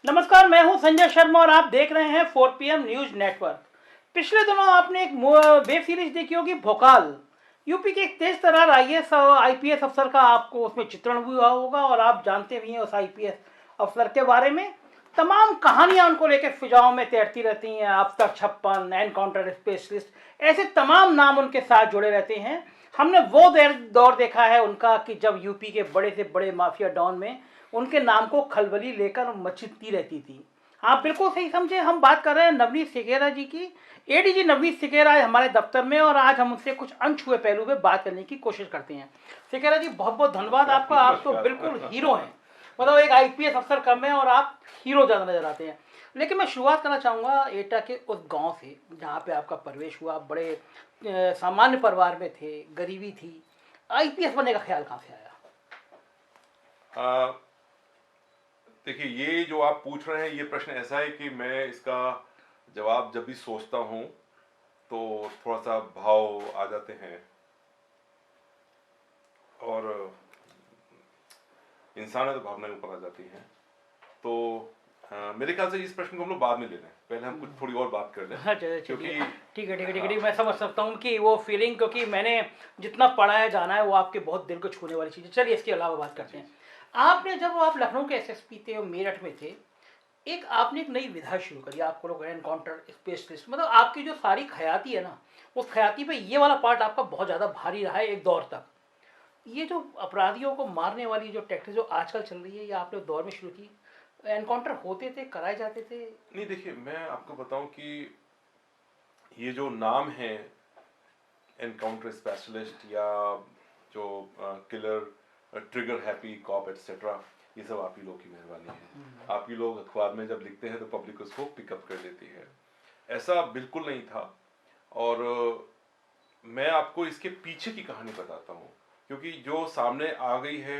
नमस्कार, मैं हूं संजय शर्मा और आप देख रहे हैं 4 PM न्यूज नेटवर्क। पिछले दिनों आपने एक वेब सीरीज देखी होगी भोकाल। यूपी के एक तेज तर्रार आईपीएस अफसर का आपको उसमें चित्रण भी हुआ होगा और आप जानते भी हैं उस आईपीएस अफसर के बारे में। तमाम कहानियां उनको लेकर फिजाओं में तैरती रहती हैं। अफसर 56, एनकाउंटर स्पेशलिस्ट, ऐसे तमाम नाम उनके साथ जुड़े रहते हैं। हमने वो दौर देखा है उनका कि जब यूपी के बड़े से बड़े माफिया डॉन में उनके नाम को खलबली लेकर मचलती रहती थी। आप बिल्कुल सही समझे, हम बात कर रहे हैं नवनीत सिकेरा जी की। एडीजी नवनीत सिकेरा हमारे दफ्तर में और आज हम उनसे कुछ अनछुए पहलू पे बात करने की कोशिश करते हैं। सिकेरा जी, बहुत बहुत धन्यवाद आपका। आप तो बिल्कुल हीरो हैं, मतलब एक आईपीएस अफसर कम है और आप हीरो ज़्यादा नजर आते हैं। लेकिन मैं शुरुआत करना चाहूँगा एटा के उस गांव से जहाँ पे आपका प्रवेश हुआ। आप बड़े सामान्य परिवार में थे, गरीबी थी, आईपीएस बनने का ख्याल कहाँ से आया? देखिए, ये जो आप पूछ रहे हैं ये प्रश्न ऐसा है कि मैं इसका जवाब जब भी सोचता हूँ तो थोड़ा सा भाव आ जाते हैं और इंसान है तो भावनाएं ऊपर आ जाती हैं। तो मेरे ख्याल से इस प्रश्न को हम लोग बाद में ले लें, पहले हम कुछ थोड़ी और बात कर लें। हाँ, क्योंकि ठीक है, ठीक है, मैं समझ सकता हूँ कि वो फीलिंग, क्योंकि मैंने जितना पढ़ा है जाना है वो आपके बहुत दिल को छूने वाली चीज़ है। चलिए इसके अलावा बात करते हैं। आपने जब आप लखनऊ के एसएसपी थे और मेरठ में थे, आपने एक नई विधा शुरू करी। आपको लोग एनकाउंटर स्पेशलिस्ट, मतलब आपकी जो सारी खयाती है ना, उस खयाती पे ये वाला पार्ट आपका बहुत ज़्यादा भारी रहा है एक दौर तक। ये जो अपराधियों को मारने वाली जो टैक्टिक जो आजकल चल रही है, ये आपने दौर में शुरू की। एनकाउंटर होते थे, कराए जाते थे? नहीं, देखिए, मैं आपको बताऊं कि ये जो नाम है एनकाउंटर स्पेशलिस्ट या जो killer, trigger happy cop etcetera, ये सब आप ही लोग की मेहरबानी है। आप ही लोग अखबार में जब लिखते हैं तो पब्लिक उसको पिकअप कर लेती है। ऐसा बिल्कुल नहीं था। और मैं आपको इसके पीछे की कहानी बताता हूँ, क्योंकि जो सामने आ गई है,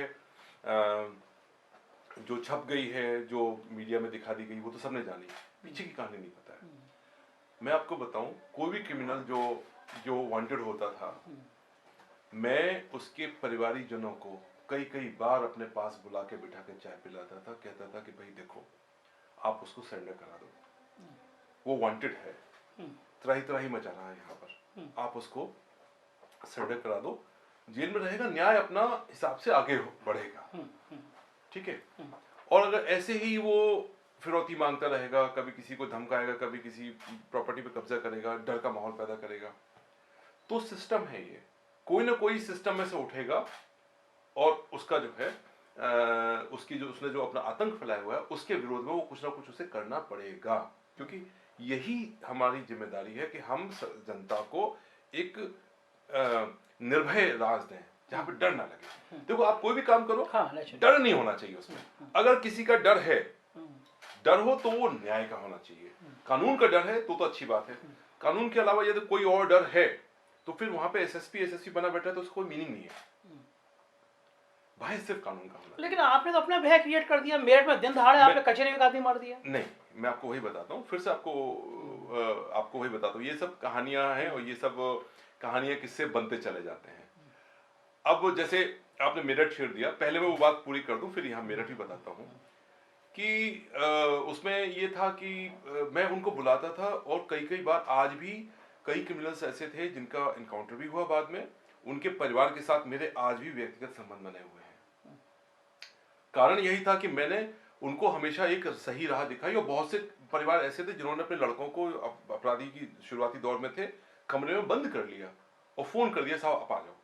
जो छप गई है, जो मीडिया में दिखा दी गई, वो तो सबने जानी। पीछे की कहानी नहीं पता है। मैं आपको बताऊं, कोई भी क्रिमिनल जो जो वांटेड होता था, मैं उसके परिवारीजनों को कई कई बार अपने पास बुला के बिठा के चाय पिलाता था। कहता था कि भाई देखो, आप उसको सरेंडर करा दो, वो वांटेड है, त्राही त्राही मचा रहा है यहाँ पर, आप उसको सरेंडर करा दो, जेल में रहेगा, न्याय अपना हिसाब से आगे बढ़ेगा, ठीक है। और अगर ऐसे ही वो फिरौती मांगता रहेगा, कभी किसी को धमकाएगा, कभी किसी प्रॉपर्टी पे कब्जा करेगा, डर का माहौल पैदा करेगा, तो सिस्टम है ये, कोई ना कोई सिस्टम में से उठेगा और उसका जो है उसकी जो उसने जो अपना आतंक फैलाया हुआ है उसके विरोध में वो कुछ ना कुछ उसे करना पड़ेगा। क्योंकि यही हमारी जिम्मेदारी है कि हम जनता को एक निर्भय राज दें जहां पे डर ना लगे। देखो, आप कोई भी काम करो, हाँ, डर नहीं होना चाहिए उसमें। अगर किसी का डर है, डर हो तो वो न्याय का होना चाहिए। कानून का डर है तो अच्छी बात है। कानून के अलावा यदि कोई और डर है तो फिर वहां पे एसएसपी बना बैठा है तो उसको कोई मीनिंग नहीं है। भय सिर्फ कानून का होना। लेकिन आपने तो अपना भय क्रिएट कर दिया। मेरठ में दिन दहाड़े आपने कचहरी में आदमी मार दिया। नहीं, मैं आपको वही बताता हूँ, फिर से आपको वही बताता हूँ। ये सब कहानियां हैं और ये सब कहानियां किससे बनते चले जाते हैं। अब जैसे आपने मेरठ छेड़ दिया, पहले मैं वो बात पूरी कर दूं, फिर यहाँ मेरठ भी बताता हूँ कि उसमें ये था कि मैं उनको बुलाता था और कई कई बार, आज भी कई क्रिमिनल्स ऐसे थे जिनका एनकाउंटर भी हुआ बाद में, उनके परिवार के साथ मेरे आज भी व्यक्तिगत संबंध बने हुए हैं। कारण यही था कि मैंने उनको हमेशा एक सही राह दिखाई। और बहुत से परिवार ऐसे थे जिन्होंने अपने लड़कों को, अपराधी की शुरुआती दौर में थे, कमरे में बंद कर लिया और फोन कर दिया, साहब आप आ जाओ।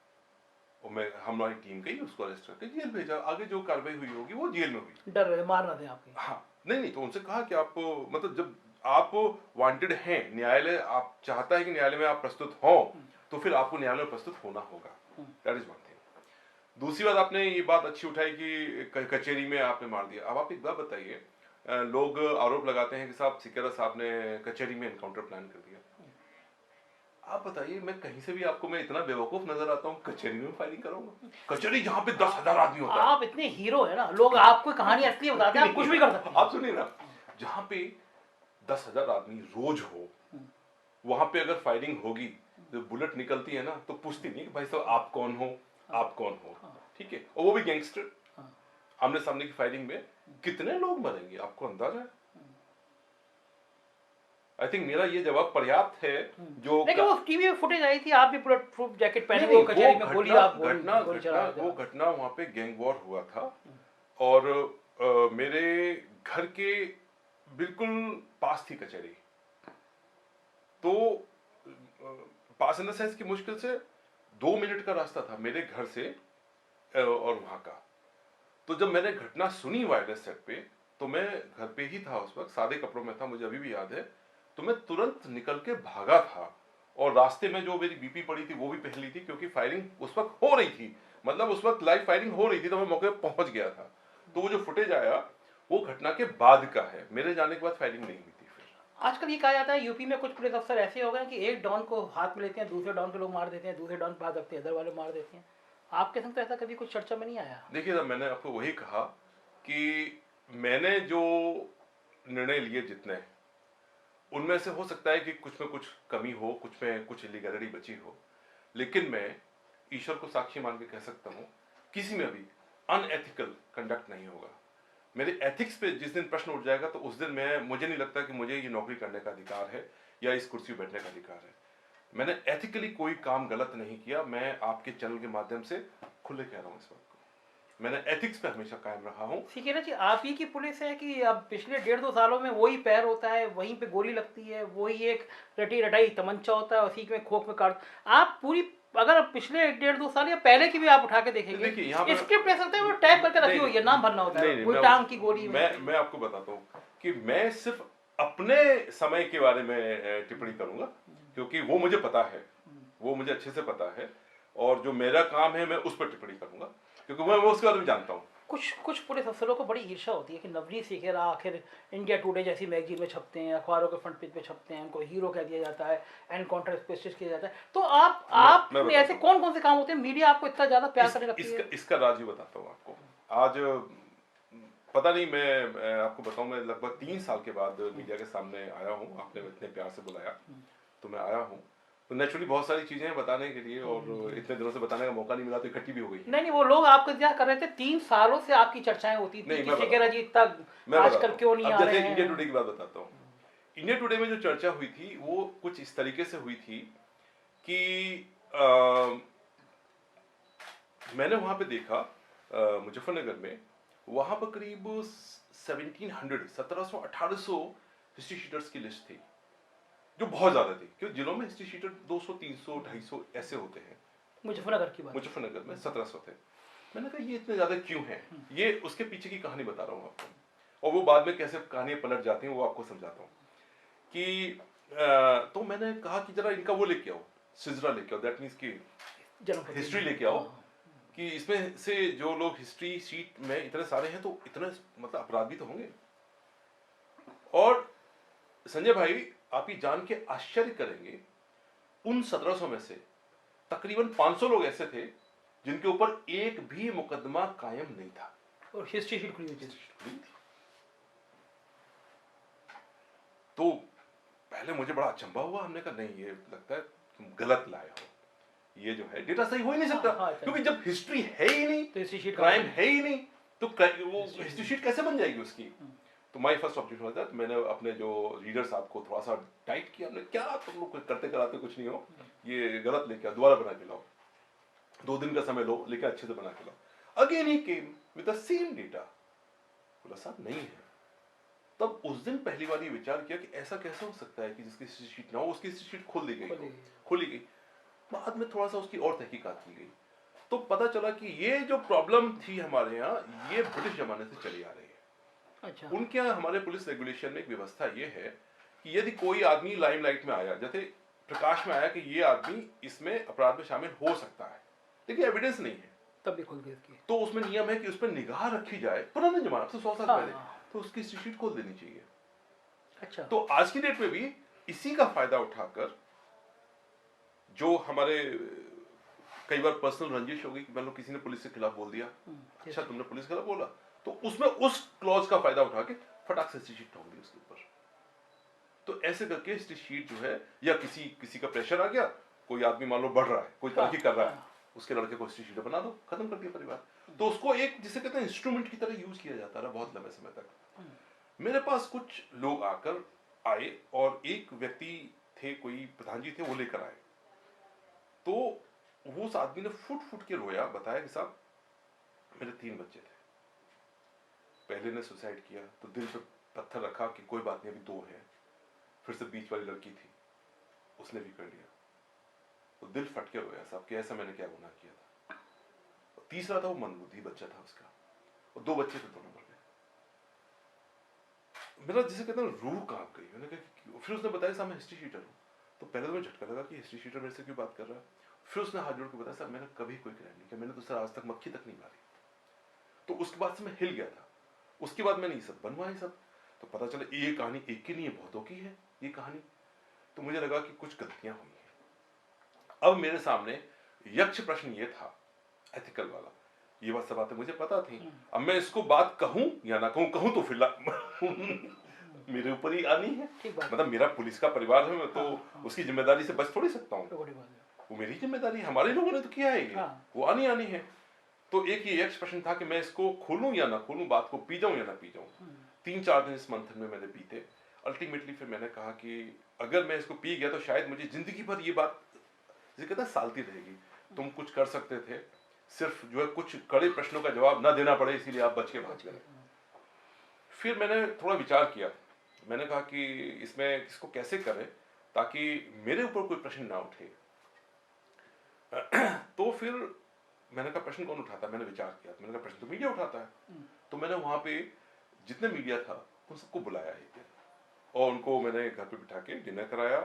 और मैं, हमारी टीम गई, उसको अरेस्ट करके जेल भेजा। आगे जो कार्रवाई हुई होगी वो जेल में हुई। डर रहे, मारना थे आपके? हाँ, नहीं, तो उनसे कहा कि आप, मतलब जब आप वांटेड हैं, न्यायालय आप चाहता है कि न्यायालय में आप प्रस्तुत हो, तो फिर आपको न्यायालय में प्रस्तुत होना होगा। That is one thing. दूसरी बात, आपने ये बात अच्छी उठाई कि कचहरी में आपने मार दिया। अब आप एक बात बताइए, लोग आरोप लगाते हैं कि साहब सिकेरा साहब ने कचहरी में एनकाउंटर प्लान कर दिया। आप बताइए, मैं कहीं से भी आपको, मैं इतना बेवकूफ नजर आता हूँ, कचहरी में फायरिंग करूंगा? कचहरी जहां पे 10,000 आदमी होता है। आप इतने हीरो है ना, लोग आपको कहानी असली बताते हैं, आप कुछ भी कर सकते हैं। आप सुनिए ना, जहां पे 10,000 आदमी रोज हो, वहां पे अगर फायरिंग होगी, तो बुलेट निकलती है ना, तो पूछती नहीं कि भाई साहब आप कौन हो, आप कौन हो, ठीक है। और वो भी गैंगस्टर, आमने सामने की फायरिंग में कितने लोग मरेंगे, आपको अंदाजा है? आई थिंक मेरा ये जवाब पर्याप्त है। जो लेकिन वो टीवी में फुटेज आई थी, आप भी बुलेट प्रूफ जैकेट पहने नहीं वो नहीं, कचहरी में गोली आप गोली घटना गोली घटना चला वो घटना वहां पे गैंग वॉर हुआ था। और मेरे घर के बिल्कुल पास थी कचहरी। तो पास इन द सेंस कि मुश्किल से 2 मिनट का रास्ता था मेरे घर से और वहां का। तो जब मैंने घटना सुनी वायरलेस सेट पे, तो मैं घर पे ही था उस वक्त, सादे कपड़ों में था, मुझे अभी भी याद है। तो मैं तुरंत निकल के भागा था और रास्ते में जो मेरी बीपी पड़ी थी वो भी पहन ली थी, क्योंकि फायरिंग उस वक्त हो रही थी, मतलब उस वक्त लाइव फायरिंग हो रही थी, तो मैं मौके पे पहुंच गया था। तो वो जो फुटेज आया वो घटना के बाद का है, मेरे जाने के बाद फायरिंग नहीं हुई थी फिर। आजकल ये कहा जाता है यूपी में कुछ पुलिस अफसर ऐसे हो गए कि एक डॉन को हाथ में लेते हैं, दूसरे डॉन के लोग मार देते हैं, दूसरे डॉन के हाथ रखते हैं, इधर वाले मार देते हैं। आपके संग तो ऐसा कभी कुछ चर्चा में नहीं आया? देखिए ना, मैंने आपको वही कहा कि मैंने जो निर्णय लिए जितने, उनमें से हो सकता है कि कुछ में कुछ कमी हो, कुछ में कुछ इलीगैलिटी बची हो, लेकिन मैं ईश्वर को साक्षी मान के कह सकता हूं किसी में भी अनएथिकल कंडक्ट नहीं होगा। मेरे एथिक्स पे जिस दिन प्रश्न उठ जाएगा तो उस दिन मुझे नहीं लगता कि मुझे ये नौकरी करने का अधिकार है या इस कुर्सी पर बैठने का अधिकार है। मैंने एथिकली कोई काम गलत नहीं किया। मैं आपके चैनल के माध्यम से खुले कह रहा हूं इस बात को। मैंने एथिक्स पे हमेशा कायम रहा हूं। सिकेरा जी, आप ही की पुलिस है कि अब पिछले 1.5-2 सालों में वही पैर होता है, वहीं पे गोली लगती है, वही एक रटी रटाई तमंचा होता है, उसी में खोख में काट आप पूरी, अगर पिछले 1.5-2 साल या पहले की भी आप उठा के देखेंगे, देखिए यहाँ पर स्क्रिप्ट ऐसा होता है वो टैग करके रखी हुई है, नाम भरना होता है, कोई टांग की गोली में। मैं आपको बताता हूँ कि मैं सिर्फ अपने समय के बारे में टिप्पणी करूंगा, क्योंकि वो मुझे पता है, वो मुझे अच्छे से पता है, और जो मेरा काम है मैं उस पर टिप्पणी करूंगा, क्योंकि मैं उसके बारे में जानता हूँ। कुछ पुलिस अफसरों को बड़ी ईर्ष्या होती है कि नवनीत सिखेरा आखिर इंडिया टुडे जैसी मैगजीन में छपते हैं, अखबारों के फ्रंट पेज पे छपते हैं, उनको हीरो कह दिया जाता है, एनकाउंटर स्पेशलिस्ट किया जाता है। तो आप मैं ऐसे कौन कौन से काम होते हैं मीडिया आपको इतना ज्यादा प्यार करने लगती है? इसका राज ही बताता हूँ आपको। आज पता नहीं, मैं आपको बताऊं, मैं लगभग 3 साल के बाद मीडिया के सामने आया हूँ। आपने इतने प्यार से बुलाया तो मैं आया हूँ। तो नेचुरली बहुत सारी चीजें हैं बताने के लिए, और इतने दिनों से बताने का मौका नहीं मिला तो इकट्ठी भी हो गई। नहीं, वो लोग आपको क्या कर रहे थे, 3 सालों से आपकी चर्चाएं होती थी कि सिखेरा जी तक आजकल क्यों नहीं आ रहे हैं। इंडिया टुडे की बात बताता हूँ। इंडिया टुडे में जो चर्चा हुई थी वो कुछ इस तरीके से हुई थी कि मैंने वहां पे देखा मुजफ्फरनगर में, वहां पर करीब 1700 1800 हिस्ट्री शीटर्स की लिस्ट थी, जो बहुत ज्यादा थी, क्योंकि जिलों में हिस्ट्री शीटर 200 300 250 ऐसे होते हैं। मुजफ्फरनगर की बात, मुजफ्फरनगर में 1700 थे। मैंने कहा ये इतने ज्यादा क्यों हैं? ये उसके पीछे की कहानी बता रहा हूँ आपको, और वो बाद में कैसे कहानियां पलट जाती हैं वो आपको समझाता हूँ। कि तो मैंने कहा कि जरा इनका वो लेके आओ, सिजरा लेके आओ, दैट मीन्स की हिस्ट्री लेके आओ, कि इसमें से जो लोग हिस्ट्री शीट में इतने सारे हैं तो इतने मतलब अपराध भी तो होंगे। और संजय भाई, आप ये जान के आश्चर्य करेंगे, उन 1700 में से तकरीबन 500 लोग ऐसे थे जिनके ऊपर एक भी मुकदमा कायम नहीं था, और हिस्ट्री शीट खुली हुई थी। तो पहले मुझे बड़ा अचंभा हुआ। हमने कहा नहीं, ये लगता है तुम गलत लाए हो, ये जो है डेटा सही हो ही नहीं सकता। क्योंकि जब हिस्ट्री है ही नहीं, तो हिस्ट्री शीट क्राइम है ही नहीं, तो वो हिस्ट्री शीट कैसे बन जाएगी उसकी? तो my first objection was that मैंने अपने जो रीडर्स आपको थोड़ा सा टाइट किया। हमने क्या तुम लोग करते कराते कुछ नहीं हो, ये गलत लेके आओ, दोबारा बना के लाओ, 2 दिन का समय लो, लेकिन अच्छे से बना के लाओ। Again he came with the same data. बोला साहब नहीं है। तब उस दिन पहली बार ये विचार किया कि ऐसा कैसे हो सकता है कि जिसकी हिस्ट्री शीट ना हो उसकी हिस्ट्री शीट खोल दी गई, खोली गई। बाद में थोड़ा सा उसकी और तहकीकात की गई, तो पता चला कि ये जो प्रॉब्लम थी हमारे यहाँ, ये ब्रिटिश जमाने से चली आ रही है। अच्छा। उनके यहाँ हमारे पुलिस रेगुलेशन में एक व्यवस्था ये है कि यदि कोई आदमी लाइमलाइट में आया, जैसे प्रकाश में आया कि ये आदमी इसमें अपराध में शामिल हो सकता है, लेकिन एविडेंस नहीं है, तब भी खोल के तो उसमें नियम है कि उस पर निगाह रखी जाए। पुराने जमाने से 100 साल पहले, तो उसकी हिस्ट्री शीट खोल देनी चाहिए। अच्छा। तो आज की डेट में भी इसी का फायदा उठाकर जो हमारे कई बार पर्सनल रंजिश हो गई कि मतलब किसी ने पुलिस के खिलाफ बोल दिया, अच्छा तुमने पुलिस के खिलाफ बोला, तो उसमें उस क्लॉज का फायदा उठा के फटाक से हिस्ट्री शीट ठोक दी उसके ऊपर। तो ऐसे करके हिस्ट्री शीट जो है, या किसी का प्रेशर आ गया, कोई आदमी मान लो बढ़ रहा है, कोई तरक्की कर रहा है, उसके लड़के को हिस्ट्री शीट बना दो, खत्म कर दिया परिवार। तो उसको एक जिसे कहते हैं इंस्ट्रूमेंट की तरह यूज किया जाता रहा बहुत लंबे समय तक। मेरे पास कुछ लोग आकर आए और एक व्यक्ति थे, कोई प्रधान जी थे, वो लेकर आए। तो वो उस आदमी ने फुट फुट के रोया, बताया कि साहब मेरे 3 बच्चे थे, पहले ने सुसाइड किया तो दिल पे पत्थर रखा कि कोई बात नहीं अभी 2 हैं, फिर से बीच वाली लड़की थी उसने भी कर लिया, तो दिल फट के रोया साहब कि ऐसा मैंने क्या गुनाह किया था। और तीसरा था वो मंदबुद्धि बच्चा था उसका, और 2 बच्चे थे, दोनों मर गए। मेरा जिसे कहते हैं रूह कांप गई। मैंने कहा, फिर उसने बताया साहब मैं हिस्ट्री शीटर हूँ। तो पहले तो मुझे झटका लगा कि हिस्ट्री शीटर मेरे से क्यों बात कर रहा है। फिर उसने हाथ जोड़ के बताया साहब मैंने कभी कोई क्राइम नहीं किया, मैंने तो सर आज तक मक्खी तक नहीं मारी। तो उसके बाद से मैं हिल गया था। उसके बाद मैंने ये सब बनवाए सब, तो पता चला ये कहानी एक की नहीं है, बहुतों की है ये कहानी। तो मुझे लगा कि कुछ गलतियां हुई हैं। अब मेरे सामने यक्ष प्रश्न ये था एथिकल वाला, ये बात सब बातें मुझे पता थी। अब मैं इसको बात कहूं या ना कहूं, कहूं तो फिर मेरे ऊपर ही आनी है। मतलब मेरा पुलिस का परिवार है, मैं तो उसकी जिम्मेदारी से बच थोड़ी सकता हूँ, वो मेरी जिम्मेदारी है, हमारे लोगों ने तो किया है ये, वो आनी आनी है। तो एक ही यक्ष प्रश्न था कि मैं इसको खोलूं या ना खोलूं, बात को पी जाऊं या ना पी जाऊं। 3-4 दिन इस मंथन में मैंने बीते। अल्टीमेटली फिर मैंने कहा कि अगर मैं इसको पी गया तो शायद मुझे जिंदगी भर ये बात जिसे कहता है सालती रहेगी। तुम कुछ कर सकते थे, सिर्फ जो है कुछ कड़े प्रश्नों का जवाब ना देना पड़े, इसीलिए आप बच के भाग गए। फिर मैंने थोड़ा विचार किया, मैंने कहा कि इसमें इसको कैसे करें ताकि मेरे ऊपर कोई प्रश्न ना उठे। तो फिर मैंने कहा प्रश्न कौन उठाता है, मैंने विचार किया, मैंने कहा प्रश्न तो मीडिया उठाता है। तो मैंने वहां पे जितने मीडिया था उन सबको बुलाया एक दिन, और उनको मैंने घर पे बिठा के डिनर कराया,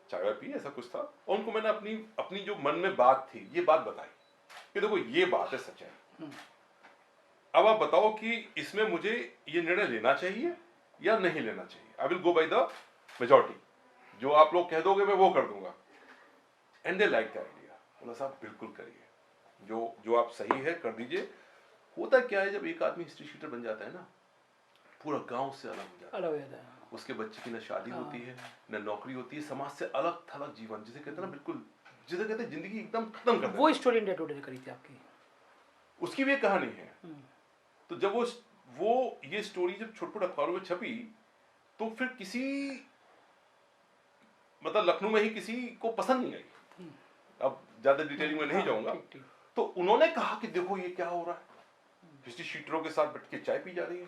चाय पी, ऐसा कुछ था। और उनको मैंने अपनी अपनी जो मन में बात थी ये बात बताई कि देखो ये बात है, सच है, अब आप बताओ कि इसमें मुझे ये निर्णय लेना चाहिए या नहीं लेना चाहिए। I will go by the majority, जो आप लोग कह दोगे मैं वो कर दूंगा। And they like the idea. बोला साहब बिल्कुल करिए, जो जो आप सही है कर दीजिए। होता क्या है, जब एक आदमी हिस्ट्री शीटर बन जाता है ना, पूरा गांव से अलग हो जाता है। उसके बच्चे की न शादी होती है, न नौकरी होती है, समाज से अलग थलग जीवन, जिसे कहते हैं ना बिल्कुल, जिसे कहते हैं जिंदगी एकदम खत्म कर देना। वो स्टोरी डे टू डे करी थी आपकी, उसकी भी एक कहानी है। तो जब वो ये स्टोरी जब छोटे-छोटे अखबारों में छपी, तो फिर किसी मतलब लखनऊ में ही किसी को पसंद नहीं आई। अब ज्यादा डिटेलिंग में नहीं जाऊंगा। तो उन्होंने कहा कि देखो ये क्या हो रहा है, हिस्ट्री शीटरों के साथ बैठ के चाय पी जा रही है।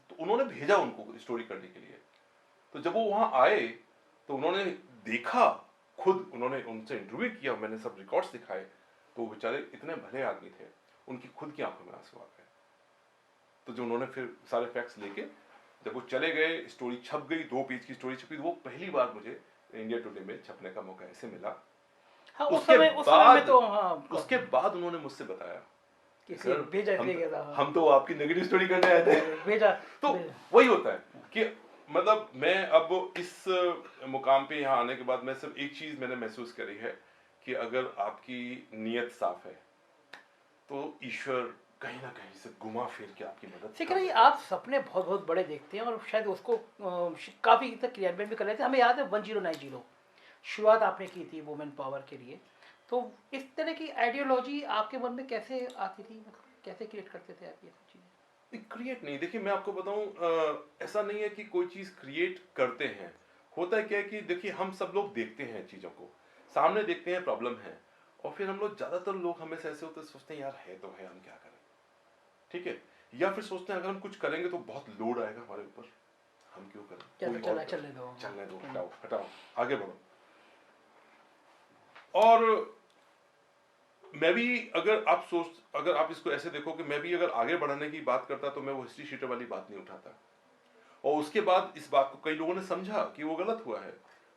तो उन्होंने भेजा उनको स्टोरी करने के लिए। तो जब वो वहां आए तो उन्होंने देखा, खुद उन्होंने उनसे इंटरव्यू किया, मैंने सब रिकॉर्ड्स दिखाए। तो वो बेचारे इतने भले आदमी थे, उनकी खुद की आंखों में आंसू आ गए। तो जो उन्होंने फिर सारे फैक्ट्स लेके जब वो चले गए, स्टोरी छप गई, 2 पेज की स्टोरी छपी। वो पहली बार मुझे इंडिया टुडे में छपने का मौका ऐसे मिला। हाँ, उसके बाद उन्होंने मुझसे बताया कि सर हम तो आपकी नेगेटिव स्टोरी करने आए थे। भेजा। तो वही होता है कि मतलब मैं अब इस मुकाम पे यहाँ आने के बाद मैं सिर्फ एक चीज मैंने महसूस करी है कि अगर आपकी नीयत साफ है तो ईश्वर कहीं ना कहीं से घुमा फिर के आपकी मदद ठीक है। आप सपने बहुत बहुत बड़े देखते हैं और शायद उसको काफी तक क्रियान्वयन भी कर लेते हैं। हमें याद है 1090 शुरुआत आपने की थी वुमेन पावर के लिए। तो इस तरह की आइडियोलॉजी आपके मन में कैसे आती थी, मतलब कैसे क्रिएट करते थे आप ये सब चीजें? क्रिएट नहीं, देखिए मैं आपको बताऊं, ऐसा नहीं है कि कोई चीज क्रिएट करते हैं। होता है क्या है कि देखिए हम सब लोग देखते हैं चीजों को, सामने देखते हैं प्रॉब्लम है, और फिर हम लोग ज्यादातर लोग हमें से ऐसे होते हैं, सोचते हैं यार है तो है, हम क्या करें, ठीक है। या फिर सोचते हैं अगर हम कुछ करेंगे तो बहुत लोड आएगा हमारे ऊपर, हम क्यों करें, चलने दो, हटाओ हटाओ, आगे बढ़ो। और मैं भी अगर आप इसको ऐसे देखो कि मैं भी अगर आगे बढ़ने की बात करता तो मैं वो हिस्ट्री शीटर वाली बात नहीं उठाता। और उसके बाद इस बात को कई लोगों ने समझा कि वो गलत हुआ है,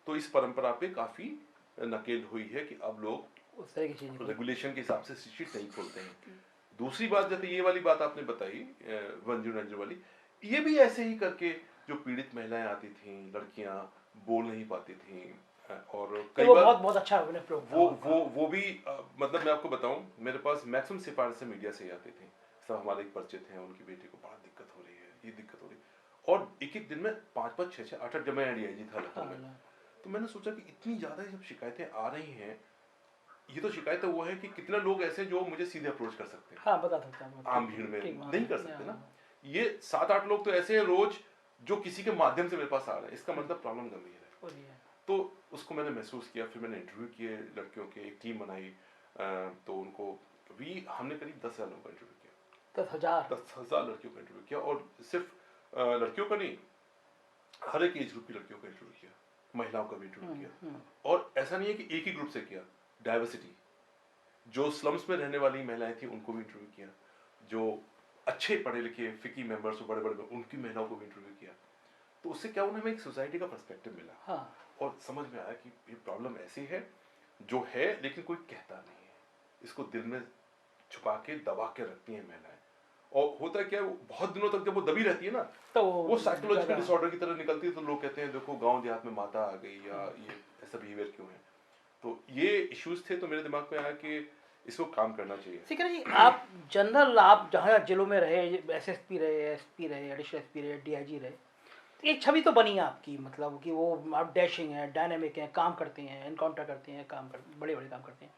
तो इस परंपरा पे काफी नकेल हुई है कि अब लोग उस तरह की चीजें रेगुलेशन के हिसाब से शीट नहीं खोलते हैं। दूसरी बात, जैसे ये वाली बात आपने बताई 1090 वाली, ये भी ऐसे ही करके जो पीड़ित महिलाएं आती थी, लड़कियां बोल नहीं पाती थी, और कई वो बार बहुत अच्छा वो भी मतलब मैं आपको बताऊं, मेरे पास मैक्सिमम सिफारिशें मीडिया से ही आती थी। सब हमारे एक परिचित हैं, उनकी बेटी को बड़ा दिक्कत हो रही है, ये दिक्कत हो रही है, और एक दिन में 5-5, 6-6, 8-8, जब मैं डीआईजी था लखनऊ में, तो मैंने सोचा कि इतनी ज्यादा जब शिकायतें आ रही हैं, ये तो शिकायत वो है कि कितने लोग ऐसे जो मुझे सीधे अप्रोच कर सकते हैं, हाँ बता सकता हूँ आम भीड़ में ठीक, नहीं कर सकते ना। हाँ, ये 7-8 लोग तो ऐसे हैं रोज जो किसी के माध्यम से मेरे पास आ रहे हैं, इसका मतलब प्रॉब्लम गंभीर है। वही है। तो उसको मैंने महसूस किया, फिर मैंने इंटरव्यू किए लड़कियों के, एक टीम बनाई, तो उनको भी हमने करीब 10,000 लोगों का इंटरव्यू किया, 10,000 10,000 लड़कियों का इंटरव्यू किया, और सिर्फ लड़कियों का नहीं, हर एक एज ग्रुप की लड़कियों का इंटरव्यू किया, महिलाओं का भी इंटरव्यू किया। और ऐसा नहीं है कि एक ही ग्रुप से किया, डाइवर्सिटी, जो स्लम्स में रहने वाली महिलाएं थी उनको भी इंटरव्यू किया, जो अच्छे पढ़े लिखे फिकी मेंबर्स बड़े बड़े उनकी महिलाओं को भी इंटरव्यू किया। तो उससे क्या उन्हें एक सोसाइटी का पर्सपेक्टिव मिला, हाँ और समझ में आया कि ये प्रॉब्लम ऐसी है जो है, लेकिन कोई कहता नहीं है, इसको दिल में छुपा के दबा के रखती हैं महिलाएं। और होता क्या है, बहुत दिनों तक जब वो दबी रहती है ना, तो वो साइकोलॉजिकल डिसऑर्डर की तरह निकलती है, तो लोग कहते हैं देखो गांव देहात में माता आ गई, या ये ऐसा बिहेवियर क्यों है। तो ये इश्यूज थे, तो मेरे दिमाग में आया कि इसको काम करना चाहिए। सिकंदर जी, आप जनरल, आप जहाँ जिलों में रहे, एसएसपी रहे, एसपी रहे, एडिशनल एसपी रहे, डीआईजी रहे, तो एक छवि तो बनी है आपकी, मतलब कि वो आप डैशिंग हैं, डायनेमिक हैं, काम करते हैं, एनकाउंटर करते हैं, काम कर बड़े बड़े काम करते हैं।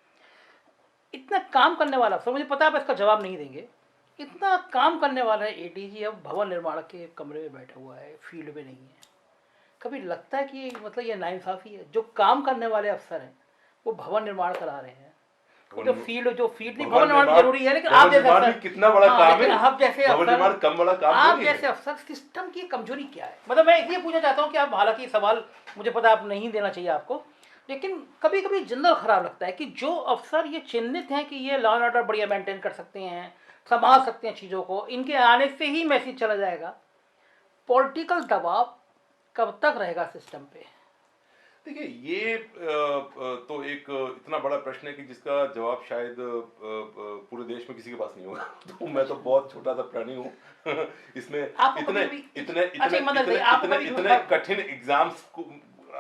इतना काम करने वाला अफसर, मुझे पता है आप इसका जवाब नहीं देंगे, इतना काम करने वाला है एडीजी अब भवन निर्माण के कमरे में बैठा हुआ है, फील्ड में नहीं है। कभी लगता है कि मतलब ये नाइंसाफी है, जो काम करने वाले अफसर हैं वो भवन निर्माण करा रहे हैं, जो फील्ड नहीं, भवन निर्माण जरूरी है, लेकिन आप जैसे अफसर, कितना बड़ा काम है, आप जैसे अफसर, कम बड़ा काम आप नहीं है। जैसे अफसर, सिस्टम की कमजोरी क्या है? मतलब मैं इसलिए पूछना चाहता हूँ कि आप, हालांकि सवाल मुझे पता है आप नहीं देना चाहिए आपको, लेकिन कभी कभी जनरल खराब लगता है कि जो अफसर ये चिन्हित हैं कि ये लॉ एंड ऑर्डर बढ़िया मेंटेन कर सकते हैं, संभाल सकते हैं चीज़ों को, इनके आने से ही मैसेज चला जाएगा, पॉलिटिकल दबाव कब तक रहेगा सिस्टम पे? देखिए ये तो एक इतना बड़ा प्रश्न है कि जिसका जवाब शायद पूरे देश में किसी के पास नहीं होगा। तो मैं तो बहुत छोटा सा प्राणी हूँ इसमें। इतने इतने इतने इतने कठिन एग्जाम्स को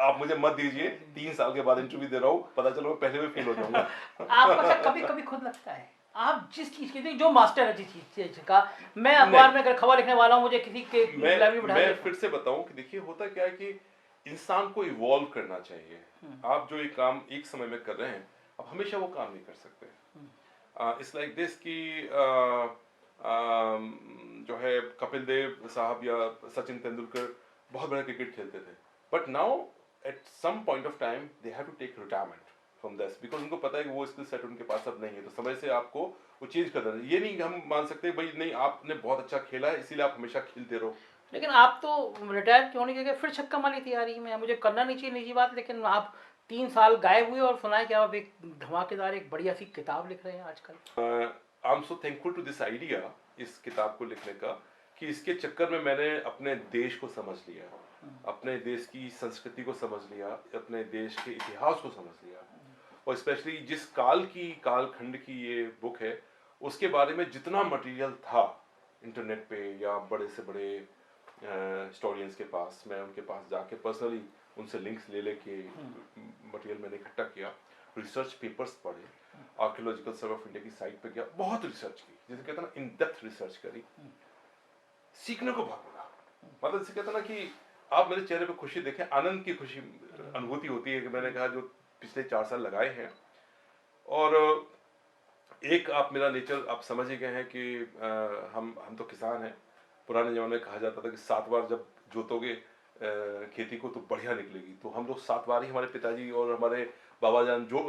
आप मुझे मत दीजिए, 3 साल के बाद इंटरव्यू दे रहा हूँ, पता चलो मैं पहले में फेल हो जाऊंगा। आपको कभी कभी खुद लगता है आप जिस चीज के जो मास्टर है, जिस चीज का, मैं अखबार में अगर खबर लिखने वाला हूँ, मुझे किसी के मैं फिर से बताऊं कि देखिए होता क्या है कि इंसान को इवॉल्व करना चाहिए। आप जो एक काम एक समय में कर रहे हैं, आप हमेशा वो काम नहीं कर सकते। इट्स लाइक दिस कि जो है कपिल देव साहब या सचिन तेंदुलकर बहुत बड़ा क्रिकेट खेलते थे, but now at some point of time they have to take retirement from this, because उनको पता है कि वो स्किल सेट उनके पास अब नहीं है, तो समय से आपको वो चेंज कर देना। ये नहीं कि हम मान सकते भाई नहीं आपने बहुत अच्छा खेला है इसीलिए आप हमेशा खेलते रहो। लेकिन आप तो रिटायर क्यों नहीं करके फिर छक्का मारी तैयारी में? मुझे करना नहीं चाहिए निजी बात, लेकिन आप 3 साल गायब हुए और सुनाए कि आप एक धमाकेदार एक बढ़िया सी किताब लिख रहे हैं आजकल। I am so thankful to this idea, इस किताब को लिखने का, कि इसके चक्कर में मैंने अपने देश को समझ लिया, अपने देश की संस्कृति को समझ लिया, अपने देश के इतिहास को समझ लिया, और स्पेशली जिस कालखंड की ये बुक है उसके बारे में जितना मटेरियल था इंटरनेट पे या बड़े से बड़े हिस्टोरियंस के पास, मैं उनके पास जाके पर्सनली उनसे लिंक्स ले लेके मटेरियल मैंने इकट्ठा किया, रिसर्च पेपर्स पढ़े, आर्कियोलॉजिकल सर्वे ऑफ इंडिया की साइट पे गया, बहुत रिसर्च की, जैसे कहते हैं ना इन डेप्थ रिसर्च करी, सीखने को बहुत मिला। मतलब जैसे कहते हैं ना कि आप मेरे चेहरे पे खुशी देखें, आनंद की खुशी अनुभूति होती है कि मैंने कहा जो पिछले 4 साल लगाए हैं, और एक आप मेरा नेचर आप समझ ही गए हैं कि हम तो किसान हैं। पुराने जमाने में कहा जाता था कि 7 बार जब जोतोगे खेती को तो बढ़िया निकलेगी, तो हम लोग 7 बार ही हमारे पिताजी और हमारे बाबा जान जो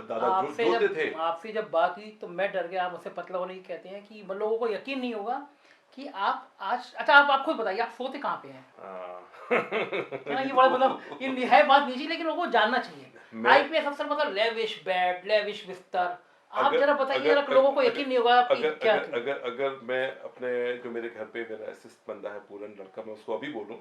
दादा जोते थे। आपसे जब बात हुई तो मैं डर गया, आप मुझसे पतला होने की कहते हैं कि लोगों को यकीन नहीं होगा कि आप आज, अच्छा आप खुद बताइए आप सोते कहाँ पे हैं? है ना, ये बड़ा मतलब ये है बात निजी, लेकिन लोगों को जानना चाहिए। आईपीएस अफसर मतलब लेविश बेड, लेविश बिस्तर, आप जरा बताइए, लोगों को यकीन नहीं होगा क्या। अगर मैं अपने जो मेरे घर पे मेरा असिस्ट बंदा है पूरन लड़का, मैं उसको अभी बोलूं